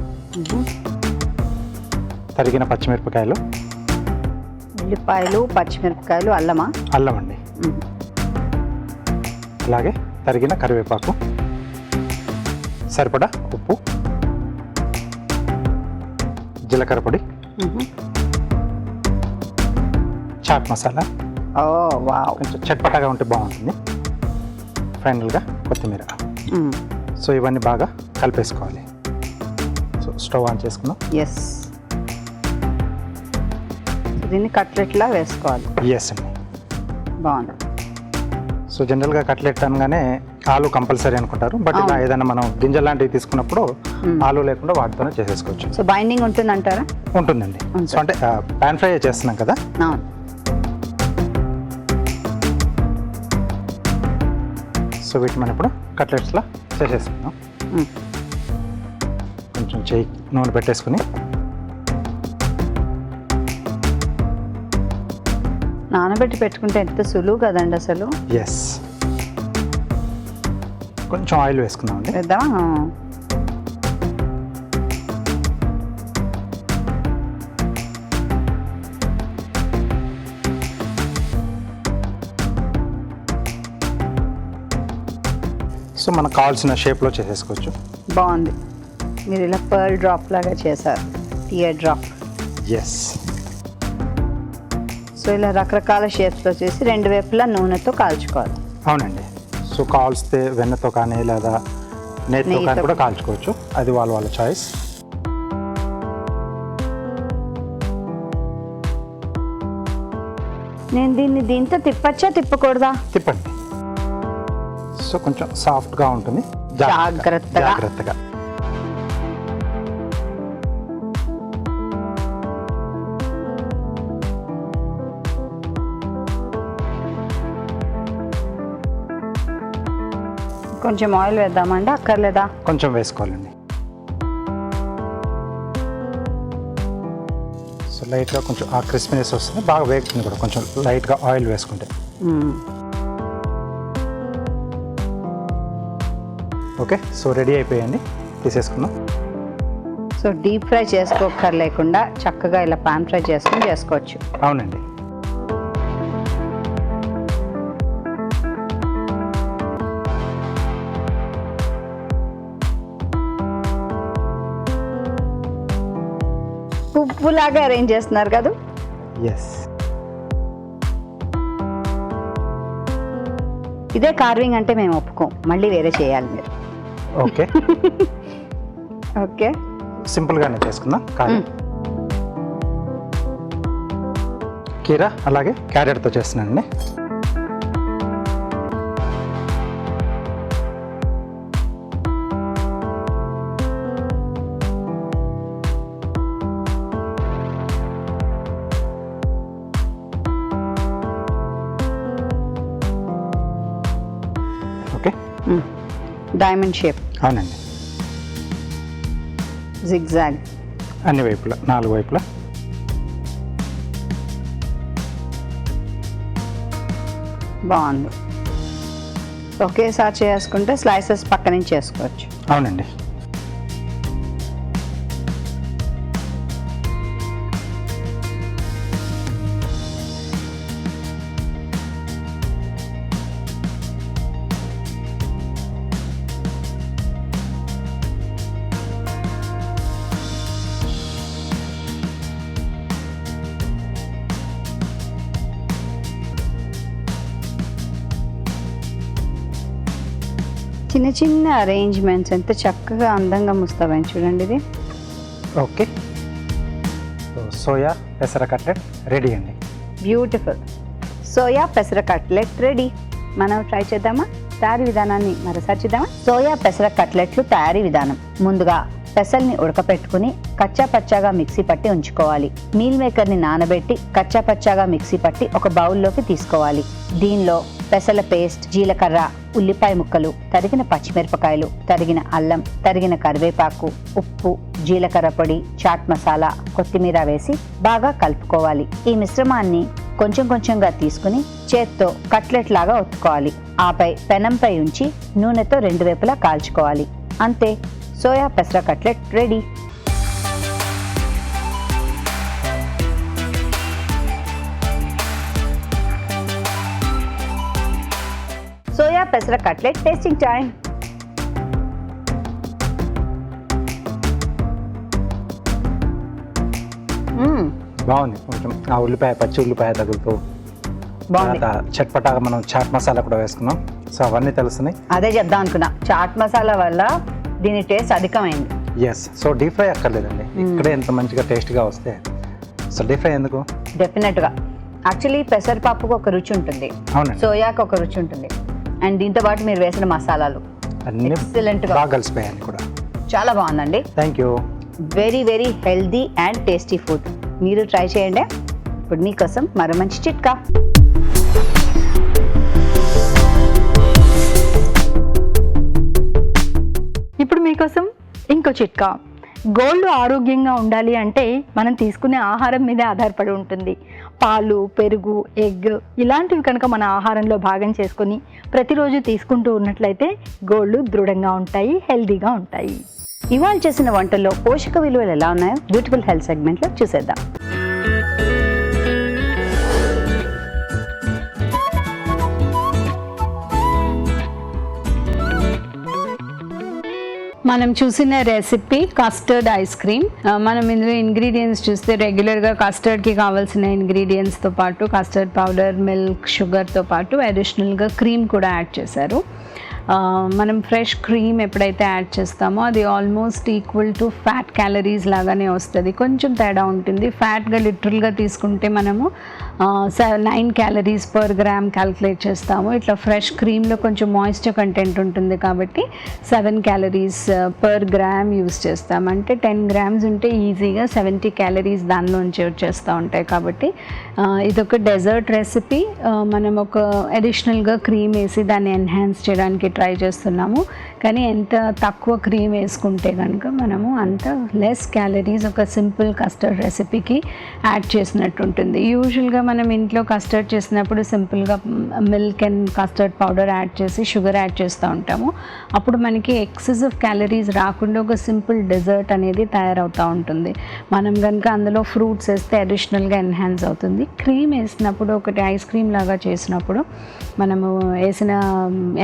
తరిగిన పచ్చిమిరపకాయలు, ఉల్లిపాయలు, పచ్చిమిరపకాయలు, అల్లమా? అల్లం అండి. అలాగే తరిగిన కరివేపాకు, సరిపడా ఉప్పు, జీలకర్ర పొడి, చాట్ మసాలా. ఓ వావ్, కొంచెం చట్పటాగా ఉంటే బాగుంటుంది. ఫైనల్గా కొత్తిమీర. సో ఇవన్నీ బాగా కలిపేసుకోవాలి. సో స్టవ్ ఆన్ చేసుకుందాం. ఎస్. దీన్ని కట్లెట్లా వేసుకోవాలి. ఎస్ అండి. బాగుంది. సో జనరల్గా కట్లెట్ అనగానే ఆలు కంపల్సరీ అనుకుంటారు, బట్ ఇలా ఏదైనా మనం గింజలు లాంటివి తీసుకున్నప్పుడు ఆలు లేకుండా వాటితోనే చేసేసుకోవచ్చు. సో బైండింగ్ ఉంటుంది అంటారా? ఉంటుందండి. సో అంటే పాన్ ఫ్రై చేస్తున్నాం కదా. అవును. సో వీటి మనం ఇప్పుడు కట్లెట్స్లా చేసేసుకుందాం. కొంచెం చేయి నూనె పెట్టేసుకుని నానబెట్టి పెట్టుకుంటే ఎంత సులువు కదండి అసలు. ఎస్. కొంచెం ఆయిల్ వేసుకుందామండి. వేద్దామా? సో మనకు కావాల్సిన షేప్లో చేసేసుకోవచ్చు. బాగుంది. మీరు ఇలా పర్ల్ డ్రాప్ లాగా చేశారు, టియర్ డ్రాప్. ఎస్. సో ఇలా రకరకాల షేప్స్లో చేసి రెండు వైపులా నూనెతో కాల్చుకోవాలి. అవునండి. సో కాల్స్తే వెన్నతో కానీ లేదా నెయ్యితో కానీ కూడా కాల్చుకోవచ్చు. అది వాళ్ళ చాయిస్. నేను దీన్ని దీంతో తిప్పచ్చా తిప్పకూడదా? తిప్పండి. సో కొంచెం సాఫ్ట్గా ఉంటుంది. జాగ్రత్తగా. కొంచెం ఆయిల్ వేద్దామండి, అక్కర్లేదా? కొంచెం వేసుకోవాలండి. సో లైట్గా కొంచెం ఆ క్రిస్పీనెస్ వస్తుంది, బాగా వేగుతుంది కూడా కొంచెం లైట్గా ఆయిల్ వేసుకుంటే. ఓకే. సో రెడీ అయిపోయాయండి, తీసేసుకుందాం. సో డీప్ ఫ్రై చేసుకోకర్లేకుండా చక్కగా ఇలా పాన్ ఫ్రై చేసుకుని చేసుకోవచ్చు. అవునండి. పువ్వులాగా అరేంజ్ చేస్తున్నారు కదా. ఎస్. ఇదే కార్వింగ్ అంటే మేము ఒప్పుకోం, మళ్ళీ వేరే చేయాలి మీరు. ఓకే. ఓకే. సింపుల్గానే చేసుకుందాం. కీరా అలాగే క్యారెట్తో చేస్తున్నానండి. డైమండ్ షేప్, అవునండి, జిగ్జాగ్. అన్ని వైపులా 4 వైపులా. బాగుంది. ఒకేసారి చేసుకుంటే స్లైసెస్ పక్క నుంచి చేసుకోవచ్చు. అవునండి. చిన్న చిన్న అరేంజ్మెంట్స్ ఎంత చక్కగా అందంగా ముస్తాబని చూడండి. ఇది ఓకే. సోయా పెసర కట్లెట్ రెడీ అండి. బ్యూటిఫుల్. సోయా పెసర కట్లెట్ రెడీ. మనం ట్రై చేద్దామా? తయారీ విధానాన్ని మరోసారి చూద్దామా? సోయా పెసర కట్లెట్లు తయారీ విధానం. ముందుగా పెసల్ని ఉడకపెట్టుకుని కచ్చా పచ్చాగా మిక్సీ పట్టి ఉంచుకోవాలి. మీల్ మేకర్ని నానబెట్టి కచ్చా పచ్చాగా మిక్సీ పట్టి ఒక బౌల్లోకి తీసుకోవాలి. దీనిలో పెసల పేస్ట్, జీలకర్ర, ఉల్లిపాయ ముక్కలు, తరిగిన పచ్చిమిరపకాయలు, తరిగిన అల్లం, తరిగిన కరివేపాకు, ఉప్పు, జీలకర్ర పొడి, చాట్ మసాలా, కొత్తిమీర వేసి బాగా కలుపుకోవాలి. ఈ మిశ్రమాన్ని కొంచెం కొంచెంగా తీసుకుని చేత్తో కట్లెట్ లాగా ఒత్తుకోవాలి. ఆపై పెనంపై ఉంచి నూనెతో 2 వైపులా కాల్చుకోవాలి. అంతే, సోయా పెసర కట్లెట్ రెడీ. సోయా పెసర కట్లెట్ టేస్టింగ్ టైం. బాగుంది. కొంచెం ఆ ఉల్లిపాయ, పచ్చి ఉల్లిపాయ తగులుతూ బాగుంది. చట్పటాగా మనం చాట్ మసాలా కూడా వేసుకున్నాం. సో అవన్నీ తెలుస్తున్నాయి. అదే చెప్దాం అనుకున్నా, చాట్ మసాలా వల్ల దీని టేస్ట్ అధికమైంది. ఎస్. సో డీప్ ఫ్రై అక్కర్లేదండి, ఇక్కడే ఎంత మంచిగా టేస్ట్గా వస్తే. సో డీప్ ఫ్రై ఎందుకు? డెఫినెట్గా. యాక్చువల్లీ పెసరపప్పుకు ఒక రుచి ఉంటుంది, అవునండి, సోయాకు ఒక రుచి ఉంటుంది, అండ్ దీంతో పాటు మీరు వేసిన మసాలాలు అన్ని ఎక్సలెంట్గా బాగా కలిసిపోయాయి కూడా. చాలా బాగుందండి. Thank you. Very very healthy and tasty food. మీరు ట్రై చేయండి. ఇప్పుడు మీకోసం మరో మంచి చిట్కా. ఇప్పుడు మీకోసం ఇంకో చిట్కా. గోళ్ళు ఆరోగ్యంగా ఉండాలి అంటే మనం తీసుకునే ఆహారం మీదే ఆధారపడి ఉంటుంది. పాలు, పెరుగు, ఎగ్ ఇలాంటివి కనుక మన ఆహారంలో భాగం చేసుకొని ప్రతిరోజు తీసుకుంటూ ఉన్నట్లయితే గోళ్ళు దృఢంగా ఉంటాయి, హెల్దీగా ఉంటాయి. ఇవాళ చేసిన వంటల్లో పోషక విలువలు ఎలా ఉన్నాయో బ్యూటిఫుల్ హెల్త్ సెగ్మెంట్లో చూసేద్దాం. మనం చూసిన రెసిపీ కస్టర్డ్ ఐస్ క్రీమ్. మనం ఇందులో ఇంగ్రీడియంట్స్ చూస్తే రెగ్యులర్గా కస్టర్డ్కి కావాల్సిన ఇంగ్రీడియంట్స్తో పాటు కస్టర్డ్ పౌడర్, మిల్క్, షుగర్తో పాటు అడిషనల్గా క్రీమ్ కూడా యాడ్ చేశారు. మనం ఫ్రెష్ క్రీమ్ ఎప్పుడైతే యాడ్ చేస్తామో అది almost equal to fat calories లాగానే వస్తుంది. కొంచెం తేడా ఉంటుంది. ఫ్యాట్గా లిటరల్గా తీసుకుంటే మనము 9 క్యాలరీస్ పర్ గ్రామ్ క్యాల్కులేట్ చేస్తాము. ఇట్లా ఫ్రెష్ క్రీమ్లో కొంచెం మాయిశ్చర్ కంటెంట్ ఉంటుంది కాబట్టి 7 క్యాలరీస్ పర్ గ్రామ్ యూస్ చేస్తాం. అంటే 10 గ్రామ్స్ ఉంటే ఈజీగా 70 క్యాలరీస్ దానిలోంచి వచ్చేస్తూ ఉంటాయి. కాబట్టి ఇదొక డెజర్ట్ రెసిపీ. మనం ఒక అడిషనల్గా క్రీమ్ వేసి దాన్ని ఎన్హాన్స్ చేయడానికి ట్రై చేస్తున్నాము. కానీ ఎంత తక్కువ క్రీమ్ వేసుకుంటే కనుక మనము అంత లెస్ క్యాలరీస్ ఒక సింపుల్ కస్టర్డ్ రెసిపీకి యాడ్ చేసినట్టు ఉంటుంది. యూజువల్గా మనం ఇంట్లో కస్టర్డ్ చేసినప్పుడు సింపుల్గా milk and custard powder add చేసి షుగర్ యాడ్ చేస్తూ ఉంటాము. అప్పుడు మనకి ఎక్సెసివ్ క్యాలరీస్ రాకుండా ఒక సింపుల్ డెజర్ట్ అనేది తయారవుతూ ఉంటుంది. మనం కనుక అందులో ఫ్రూట్స్ వేస్తే అడిషనల్గా ఎన్హాన్స్ అవుతుంది. క్రీమ్ వేసినప్పుడు ఒకటి ఐస్ క్రీమ్ లాగా చేసినప్పుడు మనము వేసిన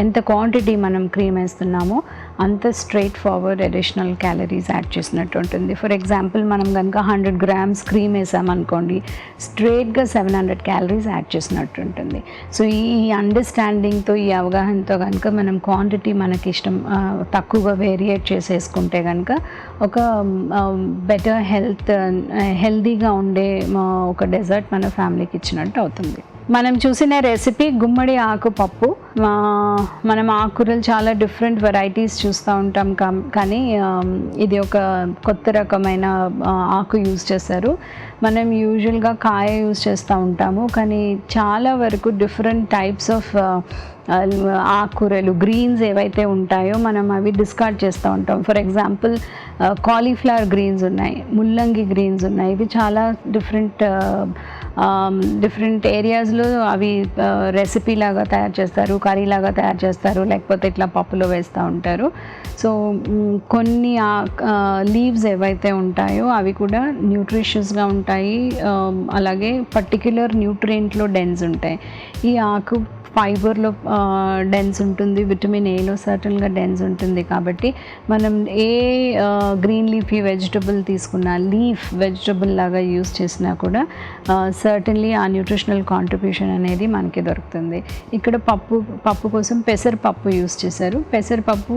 ఎంత క్వాంటిటీ మనం క్రీమ్ వేస్తున్నామో అంత straight forward additional calories add చేసినట్టు ఉంటుంది. ఫర్ ఎగ్జాంపుల్ మనం కనుక 100 గ్రామ్స్ క్రీమ్ వేసామనుకోండి, స్ట్రైట్గా 700 క్యాలరీస్ యాడ్ చేసినట్టు ఉంటుంది. సో ఈ అండర్స్టాండింగ్తో, ఈ అవగాహనతో కనుక మనం క్వాంటిటీ మనకి ఇష్టం తక్కువగా వేరియేట్ చేసేసుకుంటే కనుక ఒక బెటర్ హెల్తీగా ఉండే ఒక డెజర్ట్ మన ఫ్యామిలీకి ఇచ్చినట్టు అవుతుంది. మనం చూసిన రెసిపీ గుమ్మడి ఆకు పప్పు. మనం ఆకుకూరలు చాలా డిఫరెంట్ వెరైటీస్ చూస్తూ ఉంటాం కానీ ఇది ఒక కొత్త రకమైన ఆకు యూజ్ చేస్తారు. మనం యూజువల్గా కాయ యూజ్ చేస్తూ ఉంటాము, కానీ చాలా వరకు డిఫరెంట్ టైప్స్ ఆఫ్ ఆకుకూరలు గ్రీన్స్ ఏవైతే ఉంటాయో మనం అవి డిస్కార్డ్ చేస్తూ ఉంటాం. ఫర్ ఎగ్జాంపుల్ కాలీఫ్లవర్ గ్రీన్స్ ఉన్నాయి, ముల్లంగి గ్రీన్స్ ఉన్నాయి. ఇవి చాలా డిఫరెంట్ ఏరియాస్లో అవి రెసిపీ లాగా తయారు చేస్తారు, కర్రీ లాగా తయారు చేస్తారు, లేకపోతే ఇట్లా పప్పులో వేస్తూ ఉంటారు. సో కొన్ని లీవ్స్ ఏవైతే ఉంటాయో అవి కూడా న్యూట్రిషియస్గా ఉంటాయి, అలాగే పర్టిక్యులర్ న్యూట్రియంట్లో డెన్స్ ఉంటాయి. ఈ ఆకు ఫైబర్లో డెన్స్ ఉంటుంది, విటమిన్ ఏలో సర్టన్గా డెన్స్ ఉంటుంది. కాబట్టి మనం ఏ గ్రీన్ లీఫీ వెజిటబుల్ తీసుకున్నా, లీఫ్ వెజిటబుల్ లాగా యూస్ చేసినా కూడా సర్టన్లీ ఆ న్యూట్రిషనల్ కాంట్రిబ్యూషన్ అనేది మనకి దొరుకుతుంది. ఇక్కడ పప్పు కోసం పెసరపప్పు యూస్ చేశారు. పెసరపప్పు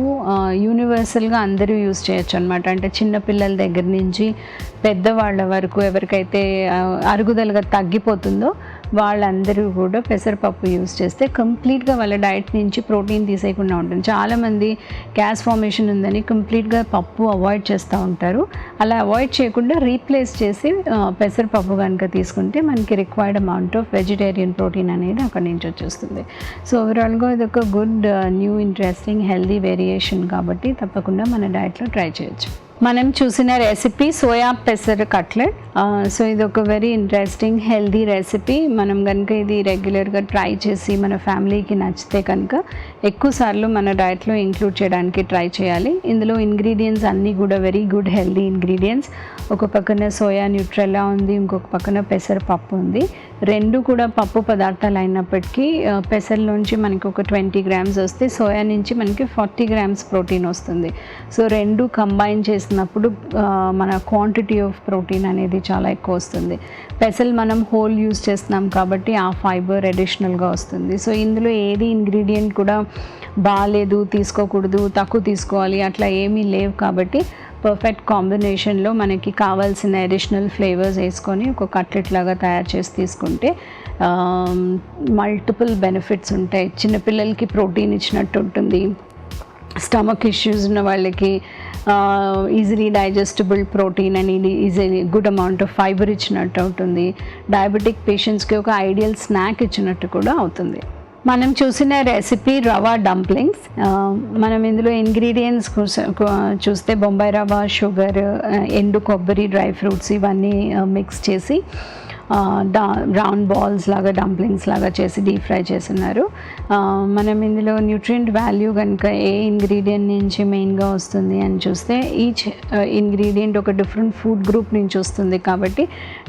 యూనివర్సల్గా అందరూ యూస్ చేయొచ్చు అనమాట. అంటే చిన్నపిల్లల దగ్గర నుంచి పెద్దవాళ్ళ వరకు ఎవరికైతే అరుగుదలగా తగ్గిపోతుందో వాళ్ళందరూ కూడా పెసరపప్పు యూస్ చేస్తే కంప్లీట్గా వాళ్ళ డైట్ నుంచి ప్రోటీన్ తీసేయకుండా ఉంటుంది. చాలామంది గ్యాస్ ఫార్మేషన్ ఉందని కంప్లీట్గా పప్పు అవాయిడ్ చేస్తూ ఉంటారు. అలా అవాయిడ్ చేయకుండా రీప్లేస్ చేసి పెసరపప్పు కనుక తీసుకుంటే మనకి required amount of vegetarian protein అనేది అక్కడి నుంచి వచ్చేస్తుంది. సో ఓవరాల్గా ఇది ఒక good new interesting healthy variation కాబట్టి తప్పకుండా మన డైట్లో ట్రై చేయొచ్చు. మనం చూసిన రెసిపీ సోయా పెసర్ కట్లెట్. సో ఇది ఒక వెరీ ఇంట్రెస్టింగ్ హెల్దీ రెసిపీ. మనం కనుక ఇది రెగ్యులర్గా ట్రై చేసి మన ఫ్యామిలీకి నచ్చితే కనుక ఎక్కువసార్లు మన డైట్లో ఇంక్లూడ్ చేయడానికి ట్రై చేయాలి. ఇందులో ఇంగ్రీడియంట్స్ అన్నీ కూడా వెరీ గుడ్ హెల్దీ ఇంగ్రీడియంట్స్. ఒక పక్కన సోయా న్యూట్రెల్లా ఉంది, ఇంకొక పక్కన పెసరపప్పు ఉంది. రెండు కూడా పప్పు పదార్థాలు అయినప్పటికీ పెసర్లోంచి మనకి ఒక 20 grams వస్తే సోయా నుంచి మనకి 40 grams ప్రోటీన్ వస్తుంది. సో రెండు కంబైన్ చేసినప్పుడు మన క్వాంటిటీ ఆఫ్ ప్రోటీన్ అనేది చాలా ఎక్కువ వస్తుంది. పెసలు మనం హోల్ యూజ్ చేస్తున్నాం కాబట్టి ఆ ఫైబర్ అడిషనల్గా వస్తుంది. సో ఇందులో ఏది ఇంగ్రీడియంట్ కూడా బాగాలేదు, తీసుకోకూడదు, తక్కువ తీసుకోవాలి అట్లా ఏమీ లేవు. కాబట్టి పర్ఫెక్ట్ కాంబినేషన్లో మనకి కావాల్సిన అడిషనల్ ఫ్లేవర్స్ వేసుకొని ఒక కట్లెట్ లాగా తయారు చేసి తీసుకుంటే మల్టిపుల్ బెనిఫిట్స్ ఉంటాయి. చిన్నపిల్లలకి ప్రోటీన్ ఇచ్చినట్టు ఉంటుంది, స్టమక్ ఇష్యూస్ ఉన్న వాళ్ళకి ఈజీలీ డైజెస్టబుల్ ప్రోటీన్ అనేది easily good amount of fibre ఇచ్చినట్టు అవుతుంది. డయాబెటిక్ పేషెంట్స్కి ఒక ఐడియల్ స్నాక్ ఇచ్చినట్టు కూడా అవుతుంది. మనం చూసిన రెసిపీ రవా డంప్లింగ్స్. మనం ఇందులో ఇంగ్రీడియంట్స్ చూస్తే బొంబాయి రవ్వ, షుగర్, ఎండు కొబ్బరి, డ్రై ఫ్రూట్స్ ఇవన్నీ మిక్స్ చేసి రౌండ్ బాల్స్ లాగా డంప్లింగ్స్ లాగా చేసి డీప్ ఫ్రై చేస్తున్నారు. మనం ఇందులో న్యూట్రియంట్ వాల్యూ కనుక ఏ ఇంగ్రీడియంట్ నుంచి మెయిన్గా వస్తుంది అని చూస్తే ఈచ్ ఇంగ్రీడియంట్ ఒక డిఫరెంట్ ఫుడ్ గ్రూప్ నుంచి వస్తుంది కాబట్టి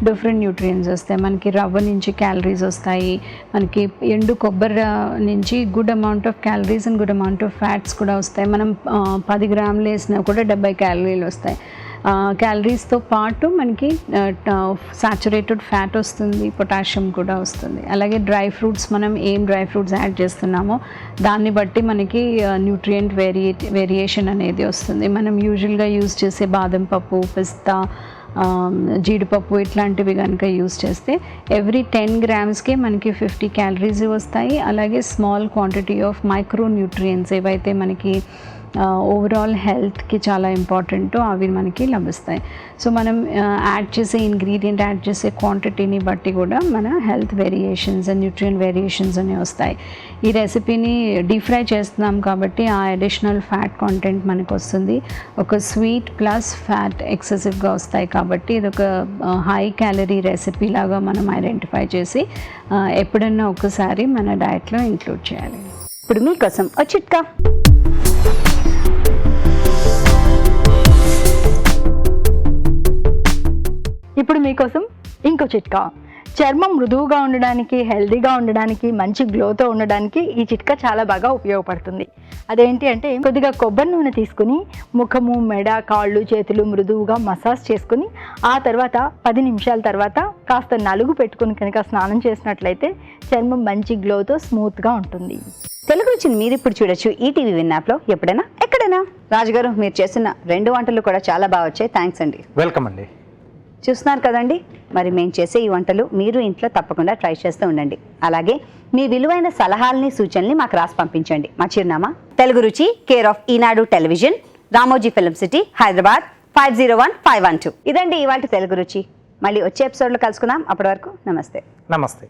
డిఫరెంట్ న్యూట్రియంట్స్ వస్తాయి. మనకి రవ్వ నుంచి క్యాలరీస్ వస్తాయి, మనకి ఎండు కొబ్బరి నుంచి good amount of calories and good amount of fats కూడా వస్తాయి. మనం 10 grams వేసినా కూడా 70 calories వస్తాయి. క్యాలరీస్తో పాటు మనకి సాచురేటెడ్ ఫ్యాట్ వస్తుంది, పొటాషియం కూడా వస్తుంది. అలాగే డ్రై ఫ్రూట్స్, మనం ఏం డ్రై ఫ్రూట్స్ యాడ్ చేస్తున్నామో దాన్ని బట్టి మనకి న్యూట్రియంట్ వేరియేషన్ అనేది వస్తుంది. మనం యూజువల్గా యూజ్ చేసే బాదం పప్పు, పిస్తా, జీడిపప్పు ఇట్లాంటివి కనుక యూజ్ చేస్తే ఎవ్రీ 10 gramsకే మనకి 50 calories వస్తాయి. అలాగే small quantity of micro nutrients ఏవైతే మనకి ఓవరాల్ హెల్త్కి చాలా ఇంపార్టెంట్ అవి మనకి లభిస్తాయి. సో మనం యాడ్ చేసే క్వాంటిటీని బట్టి కూడా మన health variations and nutrient variations అనేవి వస్తాయి. ఈ రెసిపీని డీప్ ఫ్రై చేస్తున్నాం కాబట్టి ఆ అడిషనల్ ఫ్యాట్ కాంటెంట్ మనకు వస్తుంది. ఒక స్వీట్ ప్లస్ ఫ్యాట్ ఎక్సెసివ్గా వస్తాయి కాబట్టి ఇది ఒక హై క్యాలరీ రెసిపీ లాగా మనం ఐడెంటిఫై చేసి ఎప్పుడన్నా ఒకసారి మన డైట్లో ఇంక్లూడ్ చేయాలి. ఇప్పుడు మీకోసం ఒక చిట్కా. ఇప్పుడు మీకోసం ఇంకో చిట్కా. చర్మం మృదువుగా ఉండడానికి, హెల్దీగా ఉండడానికి, మంచి గ్లోతో ఉండడానికి ఈ చిట్కా చాలా బాగా ఉపయోగపడుతుంది. అదేంటి అంటే కొద్దిగా కొబ్బరి నూనె తీసుకుని ముఖము, మెడ, కాళ్ళు, చేతులు మృదువుగా మసాజ్ చేసుకుని ఆ తర్వాత 10 నిమిషాల తర్వాత కాస్త నలుగు పెట్టుకుని కనుక స్నానం చేసినట్లయితే చర్మం మంచి గ్లోతో స్మూత్గా ఉంటుంది. తెలుగు రుచిని మీరు ఇప్పుడు చూడొచ్చు ఈటీవీ విన్ యాప్లో ఎప్పుడైనా ఎక్కడైనా. రాజుగారు, మీరు చేసిన 2 వంటలు కూడా చాలా బాగా వచ్చాయి. థ్యాంక్స్ అండి. వెల్కమ్ అండి. చూస్తున్నారు కదండి, మరి మేము చేసే ఈ వంటలు మీరు ఇంట్లో తప్పకుండా ట్రై చేస్తూ ఉండండి. అలాగే మీ విలువైన సలహాలని సూచనల్ని మాకు రాసి పంపించండి. మా చిరునామా తెలుగు రుచి, care of Eenadu television, Ramoji film city, Hyderabad 501512. ఇదండి ఇవాళ తెలుగు రుచి. మళ్ళీ వచ్చే ఎపిసోడ్లో కలుసుకుందాం. అప్పటి వరకు నమస్తే. నమస్తే.